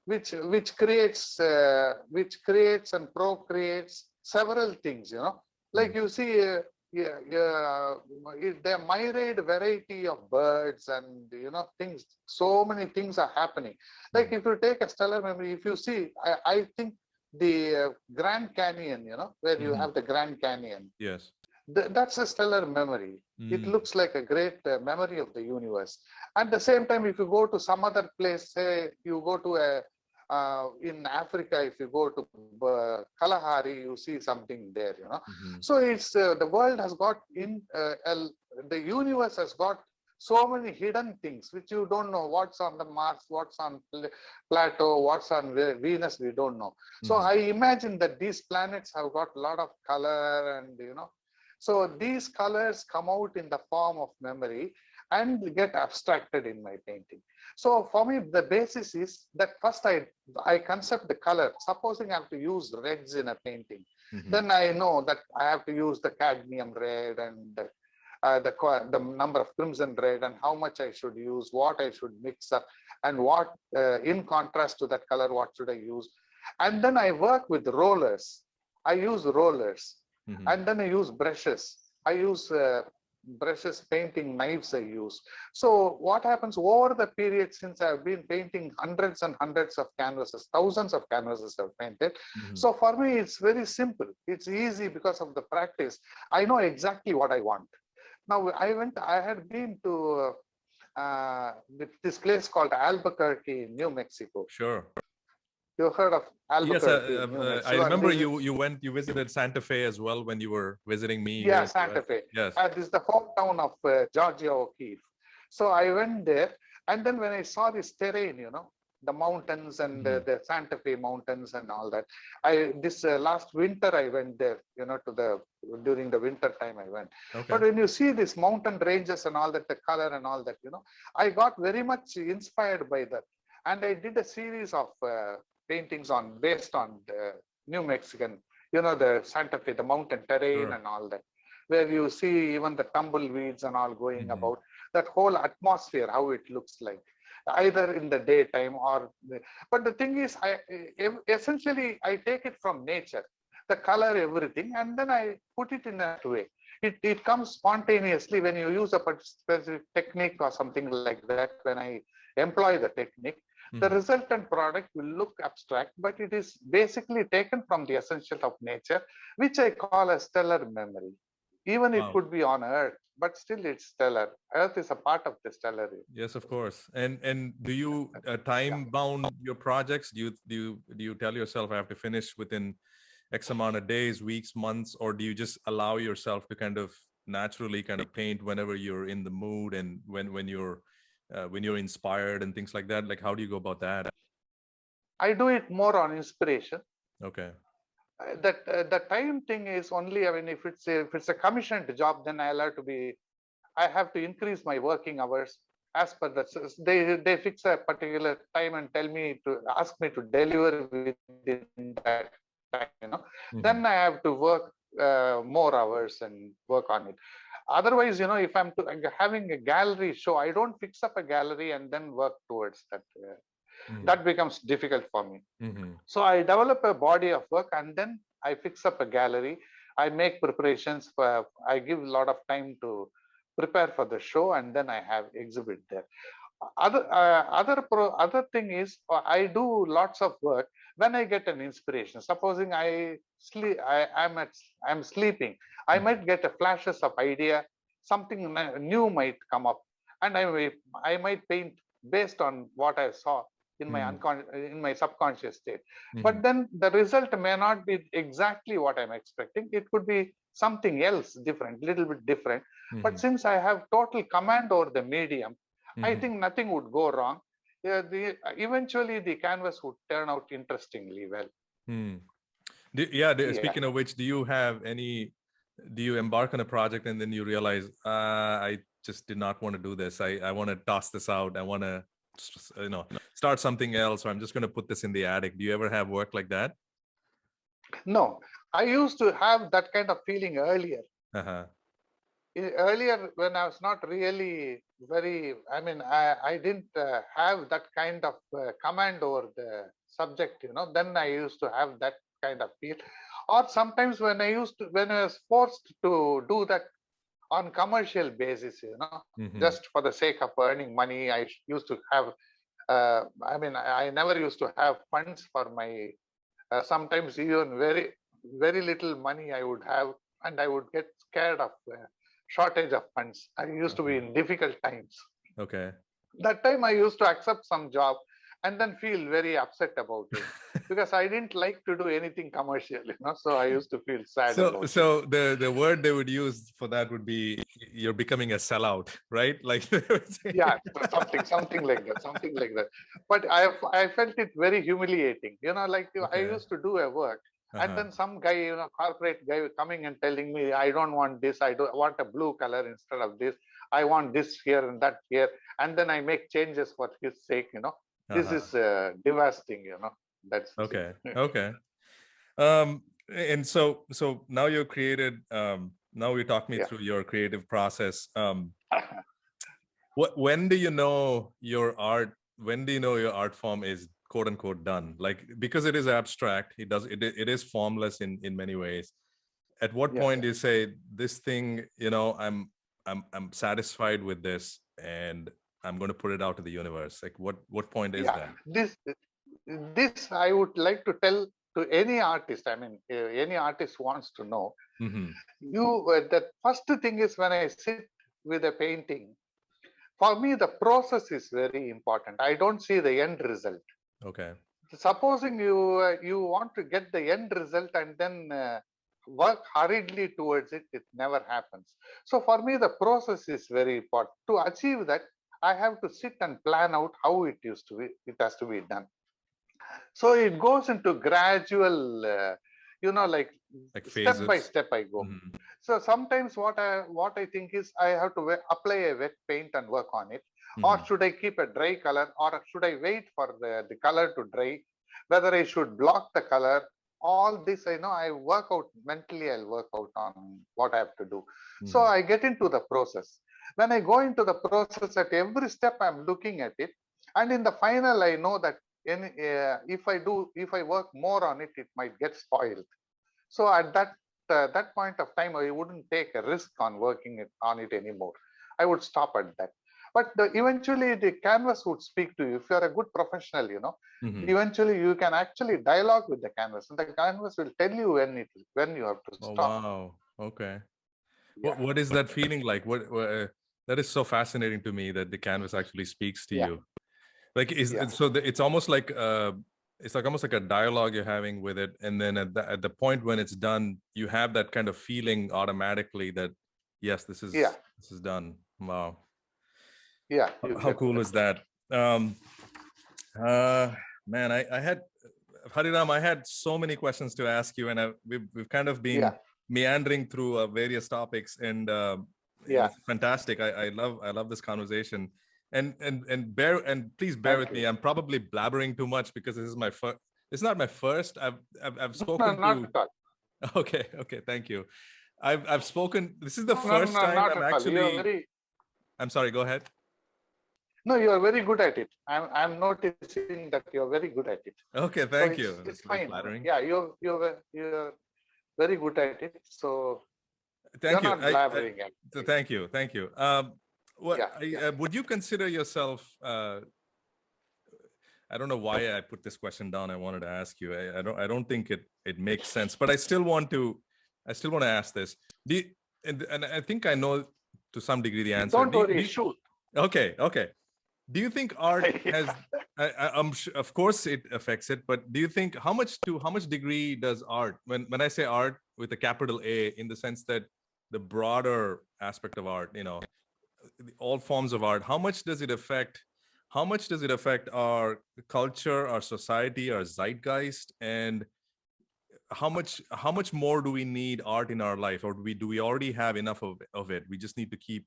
which creates and procreates several things, you know. Like you see, the myriad variety of birds and, you know, things, so many things are happening. Like if you take a stellar memory, if you see, I think the Grand Canyon, you know, where you have the Grand Canyon. Yes. That's a stellar memory. It looks like a great memory of the universe. At the same time, if you go to some other place, say you go to in Africa, if you go to Kalahari, you see something there, you know. So it's the world has got the universe has got so many hidden things which you don't know. What's on the Mars, what's on Plato, what's on Venus, we don't know. So I imagine that these planets have got a lot of color, and, you know, so these colors come out in the form of memory and get abstracted in my painting. So for me, the basis is that first I concept the color. Supposing I have to use reds in a painting, then I know that I have to use the cadmium red and the number of crimson red, and how much I should use, what I should mix up, and what in contrast to that color, what should I use. And then I work with rollers. I use rollers. And then I use brushes. I use brushes, painting knives I use. So what happens over the period, since I've been painting hundreds and hundreds of canvases, thousands of canvases I've painted. So for me, it's very simple. It's easy because of the practice. I know exactly what I want. Now I had been to this place called Albuquerque, New Mexico. Sure. You heard of Albuquerque? Yes, I remember you visited Santa Fe as well when you were visiting me. Yeah, Santa Fe. Yes. This is the hometown of Georgia O'Keeffe. So I went there, and then when I saw this terrain, you know, the mountains and the Santa Fe mountains and all that. This last winter I went there, you know, during the winter time I went. Okay. But when you see these mountain ranges and all that, the color and all that, you know, I got very much inspired by that, and I did a series of paintings based on the New Mexican, you know, the Santa Fe, the mountain terrain and all that, where you see even the tumbleweeds and all going about, that whole atmosphere, how it looks like, either in the daytime or. But the thing is, essentially I take it from nature, the color, everything, and then I put it in that way. It comes spontaneously when you use a specific technique or something like that. When I employ the technique, the resultant product will look abstract, but it is basically taken from the essential of nature, which I call a stellar memory. Even it Wow. could be on Earth, but still it's stellar. Earth is a part of the stellar. Yes, of course. And do you time bound your projects? Do you tell yourself I have to finish within X amount of days, weeks, months, or do you just allow yourself to kind of naturally kind of paint whenever you're in the mood and when you're inspired and things like that? Like, how do you go about that? I do it more on inspiration. Okay. That the time thing is only, I mean, if it's a commissioned job, then I have to increase my working hours as per the, they fix a particular time and ask me to deliver within that time, then I have to work more hours and work on it. Otherwise, if I'm having a gallery show, I don't fix up a gallery and then work towards that. That becomes difficult for me. So I develop a body of work and then I fix up a gallery. I make preparations I give a lot of time to prepare for the show, and then I have exhibit there. Other thing is, I do lots of work when I get an inspiration. Supposing I'm sleeping, I might get a flashes of idea, something new might come up, and I might paint based on what I saw in my subconscious state. But then the result may not be exactly what I'm expecting. It could be something else different, little bit different. But since I have total command over the medium, I think nothing would go wrong. Eventually the canvas would turn out interestingly well. Speaking of which, do you embark on a project and then you realize, I just did not want to do this. I want to toss this out. I want to, start something else, or I'm just going to put this in the attic. Do you ever have work like that? No, I used to have that kind of feeling earlier. Earlier, when I was not really I didn't have that kind of command over the subject, then I used to have that kind of feel. Or sometimes when I was forced to do that on commercial basis, just for the sake of earning money, I used to have, I never used to have funds for my, sometimes even very, very little money I would have, and I would get scared of shortage of funds. I used to be in difficult times. Okay. That time I used to accept some job and then feel very upset about it because I didn't like to do anything commercial, so I used to feel sad about it. So the word they would use for that would be you're becoming a sellout, right? Like yeah, something like that. But I felt it very humiliating, I used to do a work. And then some guy, corporate guy coming and telling me, I don't want this. I don't want a blue color instead of this. I want this here and that here. And then I make changes for his sake, This is devastating, That's okay. Okay. And so now you're created. Now you talk me through your creative process. When do you know your art? When do you know your art form is quote unquote done? Like, because it is abstract, it is formless in many ways. At what point do you say this thing, I'm satisfied with this and I'm going to put it out to the universe? Like what point is that? This I would like to tell to any artist. Any artist wants to know. The first thing is, when I sit with a painting, for me the process is very important. I don't see the end result. Okay. Supposing you want to get the end result and then work hurriedly towards it, it never happens. So for me, the process is very important. To achieve that, I have to sit and plan out how it has to be done. So it goes into gradual, like step by step I go. So sometimes what I think is, I have to apply a wet paint and work on it. Or should I keep a dry color, or should I wait for the color to dry? Whether I should block the color, all this, I work out mentally. I'll work out on what I have to do. So I get into the process. When I go into the process, at every step I'm looking at it, and in the final I know that if I work more on it, it might get spoiled. So at that point of time, I wouldn't take a risk on working on it anymore. I would stop at that. But eventually the canvas would speak to you. If you're a good professional, eventually you can actually dialogue with the canvas, and the canvas will tell you when you have to stop. Oh, wow. Okay. What is that feeling like? That is so fascinating to me that the canvas actually speaks to you. Like it's almost like it's like almost like a dialogue you're having with it, and then at the point when it's done, you have that kind of feeling automatically that yes, this is done. Wow. Yeah. How cool is that? Man, I had Hariraam, I had so many questions to ask you, and we've kind of been meandering through various topics, and it's fantastic. I love this conversation, and please bear with me. I'm probably blabbering too much because this is my first. It's not my first. I've spoken to. Okay, thank you. I've spoken. This is the first time I'm actually. I'm sorry. Go ahead. No, you are very good at it. I'm noticing that you're very good at it. Okay, thank you. It's fine. Yeah, you're very good at it. So thank you. Not blabbering. Thank you. Would you consider yourself? I don't know why I put this question down. I wanted to ask you. I don't think it makes sense, but I still want to ask this. And I think I know to some degree the answer. Don't worry. Shoot. Okay. Do you think art has? I'm sure, of course, it affects it. But do you think how much degree does art? When I say art with a capital A, in the sense that the broader aspect of art, all forms of art, how much does it affect? How much does it affect our culture, our society, our zeitgeist, and how much more do we need art in our life, or do we already have enough of it? We just need to keep,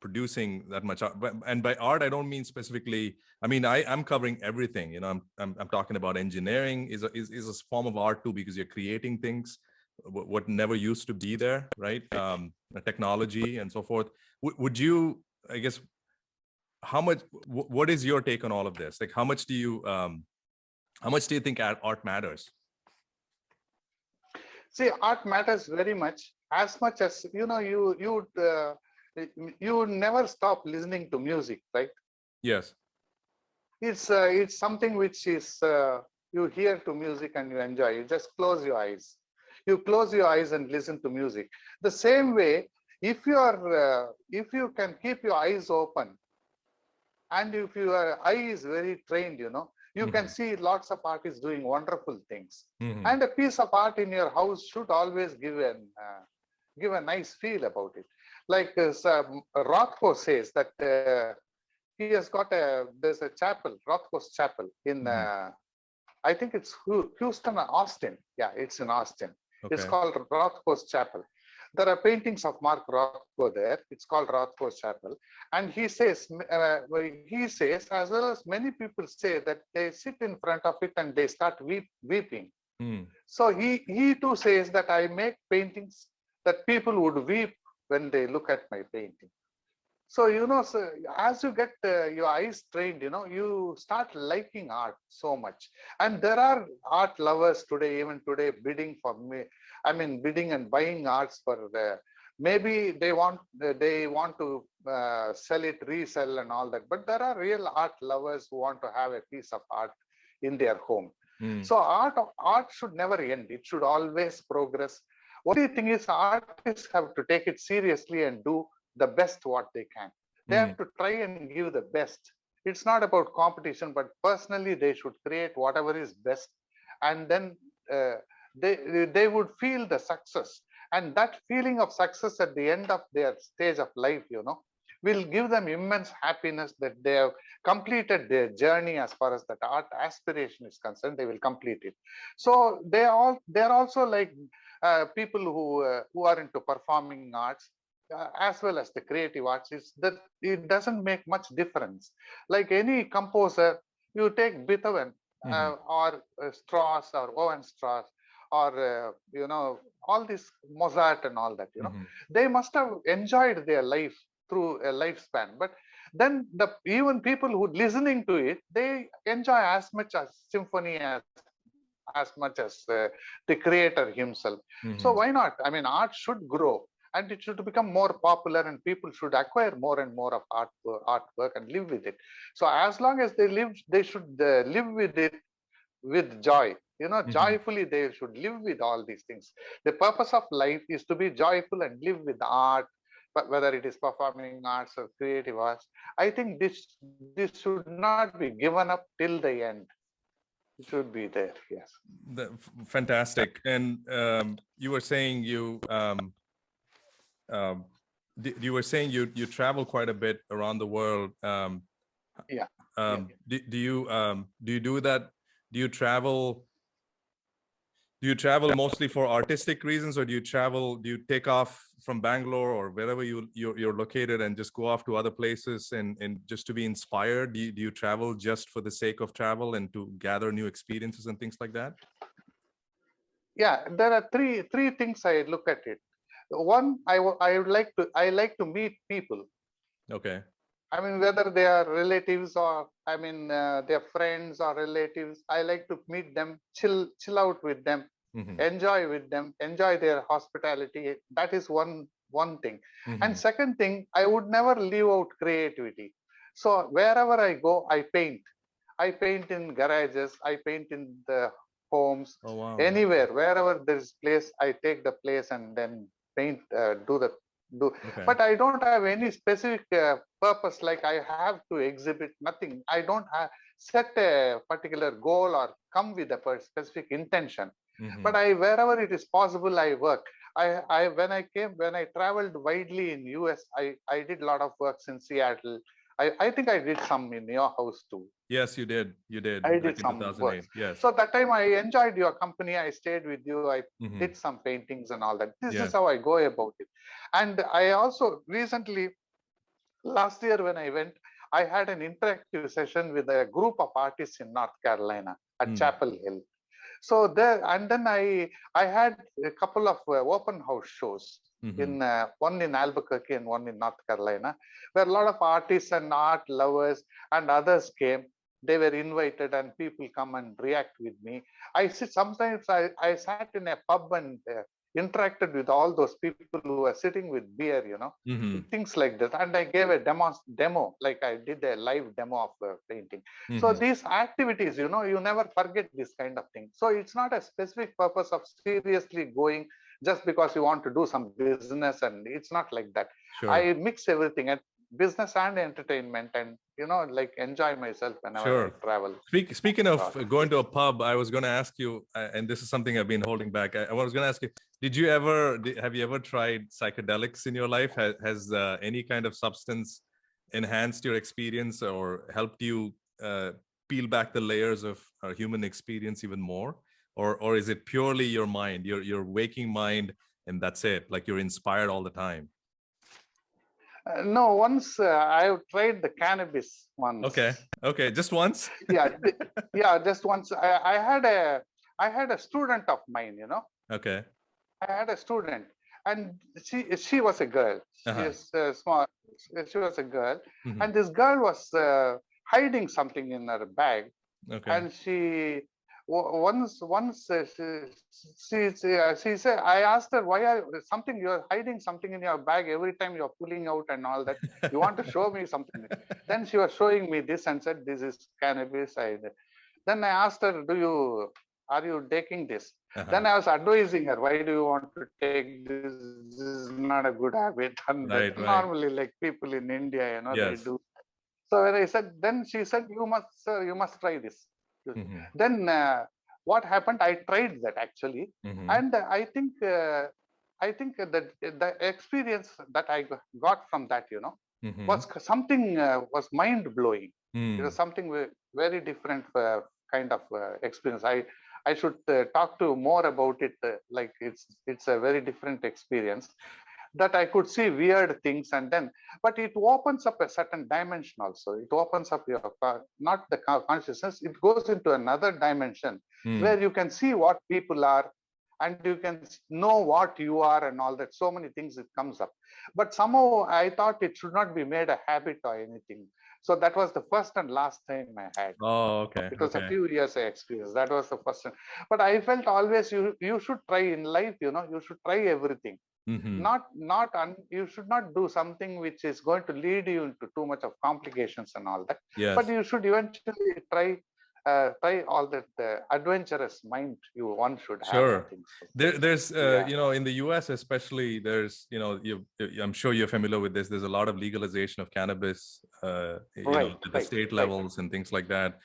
producing that much art. And by art, I don't mean specifically. I mean, I'm covering everything. I'm talking about engineering is a form of art too, because you're creating things what never used to be there, right? Technology and so forth. Would you? I guess. How much? What is your take on all of this? Like, how much do you think art matters? See, art matters very much as you never stop listening to music, right? Yes. It's something which is you hear to music and you enjoy. You just close your eyes. You close your eyes and listen to music. The same way, if you can keep your eyes open, and if your eye is very trained, you can see lots of artists doing wonderful things. And a piece of art in your house should always give a nice feel about it. Like Rothko says that he has got there's a chapel, Rothko's chapel in, I think it's Houston or Austin. Yeah, it's in Austin. Okay. It's called Rothko's chapel. There are paintings of Mark Rothko there. It's called Rothko's chapel. And he says, as well as many people say, that they sit in front of it and they start weeping. So he too says that I make paintings that people would weep when they look at my painting. So, so as you get your eyes trained, you start liking art so much. And there are art lovers today, even today, bidding and buying arts for maybe they want to sell it, resell and all that. But there are real art lovers who want to have a piece of art in their home. So art should never end. It should always progress. Only thing is, artists have to take it seriously and do the best what they can. They have to try and give the best. It's not about competition, but personally they should create whatever is best, and then they would feel the success, and that feeling of success at the end of their stage of life, will give them immense happiness that they have completed their journey as far as that art aspiration is concerned. They will complete it. So they're also like people who are into performing arts. As well as the creative arts, is that it doesn't make much difference. Like any composer, you take Beethoven or Strauss or Owen Strauss or all this Mozart and all that, they must have enjoyed their life through a lifespan. But then even people who listening to it, they enjoy as much as symphony as much as the creator himself. So why not? I mean, art should grow. And it should become more popular, and people should acquire more and more of artwork and live with it. So as long as they should live with it with joy. Joyfully they should live with all these things. The purpose of life is to be joyful and live with art, but whether it is performing arts or creative arts. I think this should not be given up till the end. It should be there. Yes. Fantastic. And you were saying um, you travel quite a bit around the world. Yeah. Do you do that? Do you travel mostly for artistic reasons, or do you take off from Bangalore or wherever you're located and just go off to other places and just to be inspired? Do you travel just for the sake of travel and to gather new experiences and things like that? Yeah, there are three things I look at it. One, I like to meet people. Okay. I mean, whether they are relatives or their friends or relatives, I like to meet them, chill out with them, enjoy with them, enjoy their hospitality. That is one thing. And second thing, I would never leave out creativity. So wherever I go, I paint. I paint in garages. I paint in the homes. Oh, wow. Anywhere, wherever there is place, I take the place and then paint. Okay. But I don't have any specific purpose. Like I have to exhibit nothing. I don't have set a particular goal or come with a specific intention. But wherever it is possible, I work. When I traveled widely in US, I did a lot of works in Seattle. I think I did some in your house too. Yes, you did. I did some work. Yes. So that time I enjoyed your company. I stayed with you. I did some paintings and all that. This is how I go about it. And I also recently, last year when I went, I had an interactive session with a group of artists in North Carolina at Chapel Hill. So there, and then I had a couple of open house shows in one in Albuquerque and one in North Carolina, where a lot of artists and art lovers and others came. They were invited and people come and react with me. Sometimes I sat in a pub and interacted with all those people who were sitting with beer, things like that. And I gave a demo, like I did a live demo of painting. So these activities, you never forget this kind of thing. So it's not a specific purpose of seriously going just because you want to do some business, and it's not like that. Sure. I mix everything, and business and entertainment, and like enjoy myself whenever I travel. Speaking of going to a pub, I was going to ask you, and this is something I've been holding back. I was going to ask you, have you ever tried psychedelics in your life? Has any kind of substance enhanced your experience or helped you peel back the layers of human experience even more? Or is it purely your mind, your waking mind, and that's it? Like you're inspired all the time? No, once I tried the cannabis once. Okay, just once. yeah, just once. I had a student of mine, Okay. I had a student, and she was a girl. She is small. She was a girl, and this girl was hiding something in her bag. Okay. And she she said, I asked her, why you're hiding something in your bag every time you're pulling out and all that. You want to show me something? Then she was showing me this and said, this is cannabis. Then I asked her, are you taking this? Then I was advising her, why do you want to take this? This is not a good habit. And right. Normally, like people in India, yes. they do. So when I said, then she said, you must try this. Then what happened? I tried that actually, and I think that the experience that I got from that, was something was mind blowing. It was something very different kind of experience. I should talk to more about it. Like it's a very different experience that I could see weird things, but it opens up a certain dimension also. It opens up your, not the consciousness, it goes into another dimension where you can see what people are and you can know what you are and all that. So many things it comes up. But somehow I thought it should not be made a habit or anything. So that was the first and last time I had. Oh, okay. It was a few years I experienced. That was the first time. But I felt always you should try in life, you should try everything. You should not do something which is going to lead you into too much of complications and all that. Yes. But you should eventually try try all that adventurous mind one should have, I Sure. think so. There's, Yeah. in the US especially, there's, I'm sure you're familiar with this. There's a lot of legalization of cannabis, Right, at the right, state right, levels and things like that.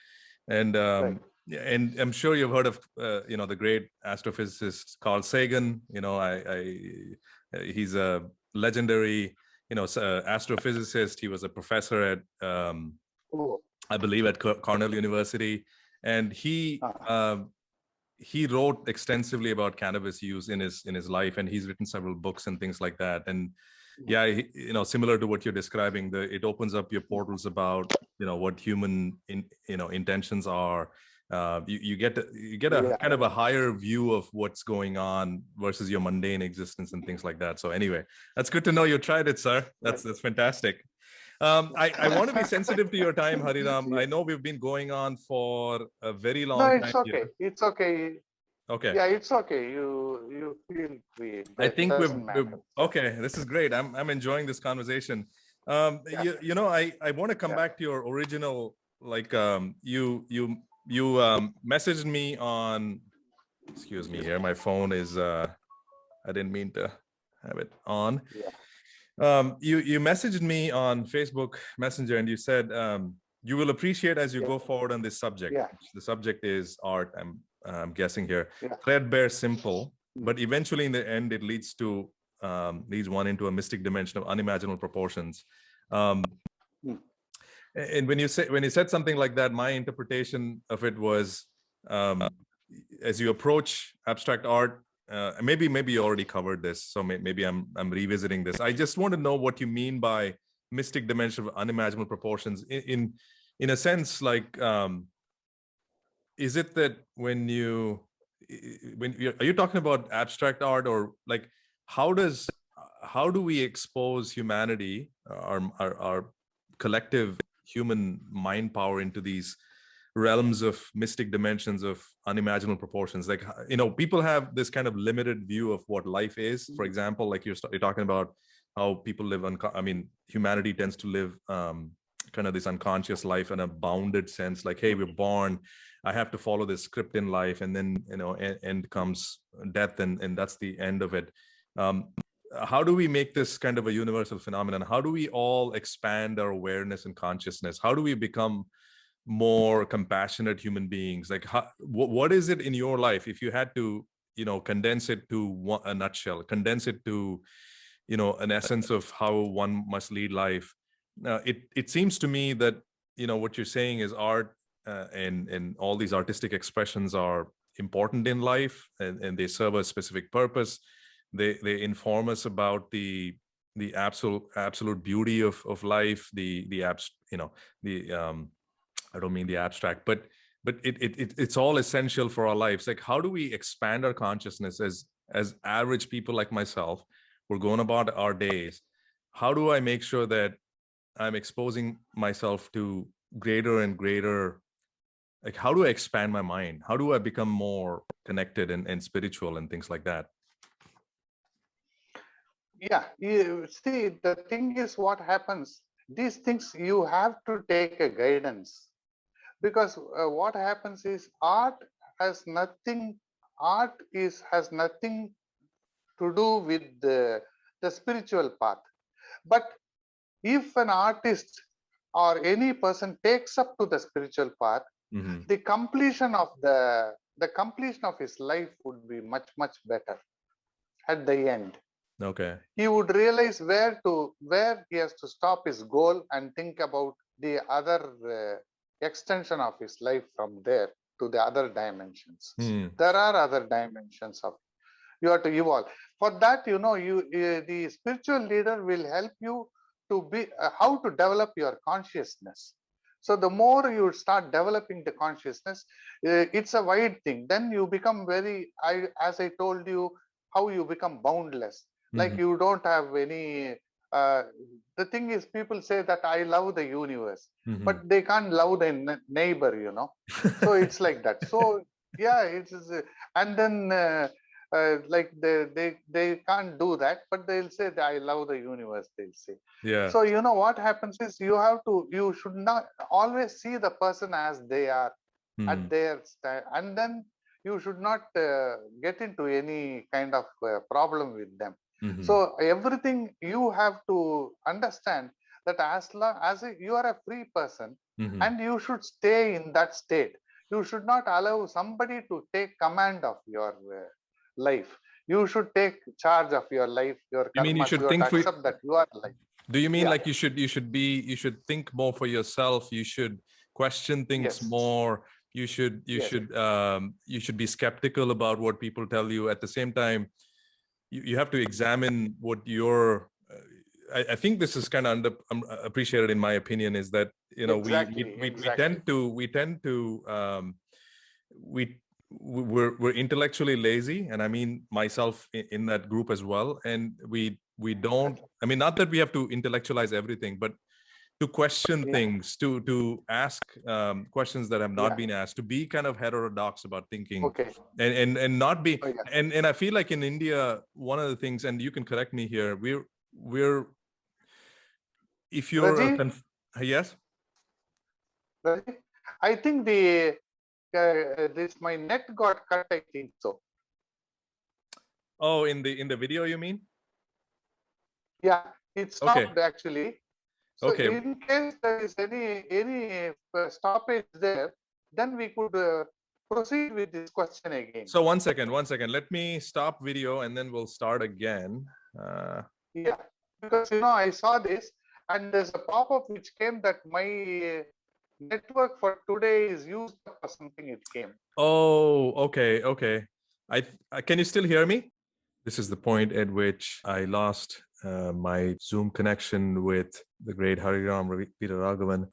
And right. yeah, and I'm sure you've heard of, the great astrophysicist Carl Sagan. He's a legendary, astrophysicist. He was a professor at, Oh, I believe, at Cornell University, and uh, he wrote extensively about cannabis use in his life, and he's written several books and things like that. And yeah, similar to what you're describing, it opens up your portals about what human intentions are. You get a yeah, kind of a higher view of what's going on versus your mundane existence and things like that. So anyway, that's good to know you tried it, sir. right. That's fantastic. I want to be sensitive to your time, Hariram. Yeah. I know we've been going on for a very No, long it's time okay. here. It's okay. Okay. Yeah, it's okay. You feel free. I That think doesn't matter. Yeah, okay. This is great. I'm enjoying this conversation. yeah, I want to come yeah. back to your original, like, you messaged me on, excuse me here. My phone is, I didn't mean to have it on. Yeah. You messaged me on Facebook Messenger, and you said, you will appreciate as you Yeah. go forward on this subject. Yeah. The subject is art. I'm guessing here. Yeah. Threadbare, simple, Mm. but eventually in the end, it leads one into a mystic dimension of unimaginable proportions. Um, Mm. and when you said something like that, my interpretation of it was, as you approach abstract art, maybe you already covered this, so maybe I'm revisiting this. I just want to know what you mean by mystic dimension of unimaginable proportions. In a sense, like, is it that when you're, are you talking about abstract art, or like how do we expose humanity, our collective human mind power, into these realms of mystic dimensions of unimaginable proportions? Like, people have this kind of limited view of what life is. For example, like you're talking about how people live humanity tends to live kind of this unconscious life in a bounded sense, like, hey, we're born, I have to follow this script in life, and then end comes death, and that's the end of it. How do we make this kind of a universal phenomenon? How do we all expand our awareness and consciousness? How do we become more compassionate human beings? Like, what is it in your life, if you had to condense it to a nutshell, condense it to an essence of how one must lead life? It seems to me that what you're saying is art, and all these artistic expressions are important in life, and they serve a specific purpose. They inform us about the absolute beauty of life, the I don't mean the abstract, but it's all essential for our lives. Like, how do we expand our consciousness as average people like myself? We're going about our days. How do I make sure that I'm exposing myself to greater and greater, like, how do I expand my mind? How do I become more connected and spiritual and things like that? Yeah, you see, the thing is, what happens, these things you have to take a guidance, because what happens is has nothing has nothing to do with the spiritual path. But if an artist or any person takes up to the spiritual path, Mm-hmm. the completion of his life would be much better at the end. Okay. He would realize where he has to stop his goal and think about the other extension of his life from there to the other dimensions. There are other dimensions of you have to evolve. For that, the spiritual leader will help you to be how to develop your consciousness. So the more you start developing the consciousness, it's a wide thing. Then you become as I told you, how you become boundless. Like, you don't have any. The thing is, people say that I love the universe, but they can't love the neighbor. So it's like that. So yeah, it's and then. Like they can't do that, but they'll say that I love the universe, they'll say. Yeah. So what happens is, you should not always see the person as they are. at their style, and then you should not get into any kind of problem with them. So everything you have to understand that as long as you are a free person, and you should stay in that state. You should not allow somebody to take command of your life. You should take charge of your life, your You mean you karmas. should You have think to accept that you are alive. Do you mean Yeah. like you should think more for yourself? You should question things Yes. more. You should be skeptical about what people tell you. At the same time, you have to examine what your. I think this is kind of appreciated in my opinion, is that we tend to we're intellectually lazy, and I mean myself in that group as well, and we don't, I mean, not that we have to intellectualize everything, but to question things, to ask questions that have not been asked, to be kind of heterodox about thinking, and not be and I feel like in India, one of the things, and you can correct me here, we're if you're yes, I think my net got cut, I think so. Oh, in the video, you mean? Yeah, it stopped actually. So in case there is any stoppage there, then we could proceed with this question again. So one second. Let me stop video and then we'll start again. Yeah, because I saw this and there's a pop-up which came that my network for today is used up or something. It came. Oh, okay. Can you still hear me? This is the point at which I lost my Zoom connection with the great Hariraam Veeraraghavan.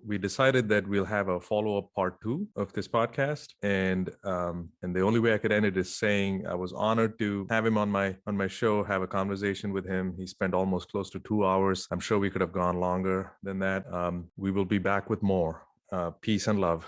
We decided that we'll have a follow-up part 2 of this podcast. And the only way I could end it is saying I was honored to have him on my show, have a conversation with him. He spent almost close to 2 hours. I'm sure we could have gone longer than that. We will be back with more. Peace and love.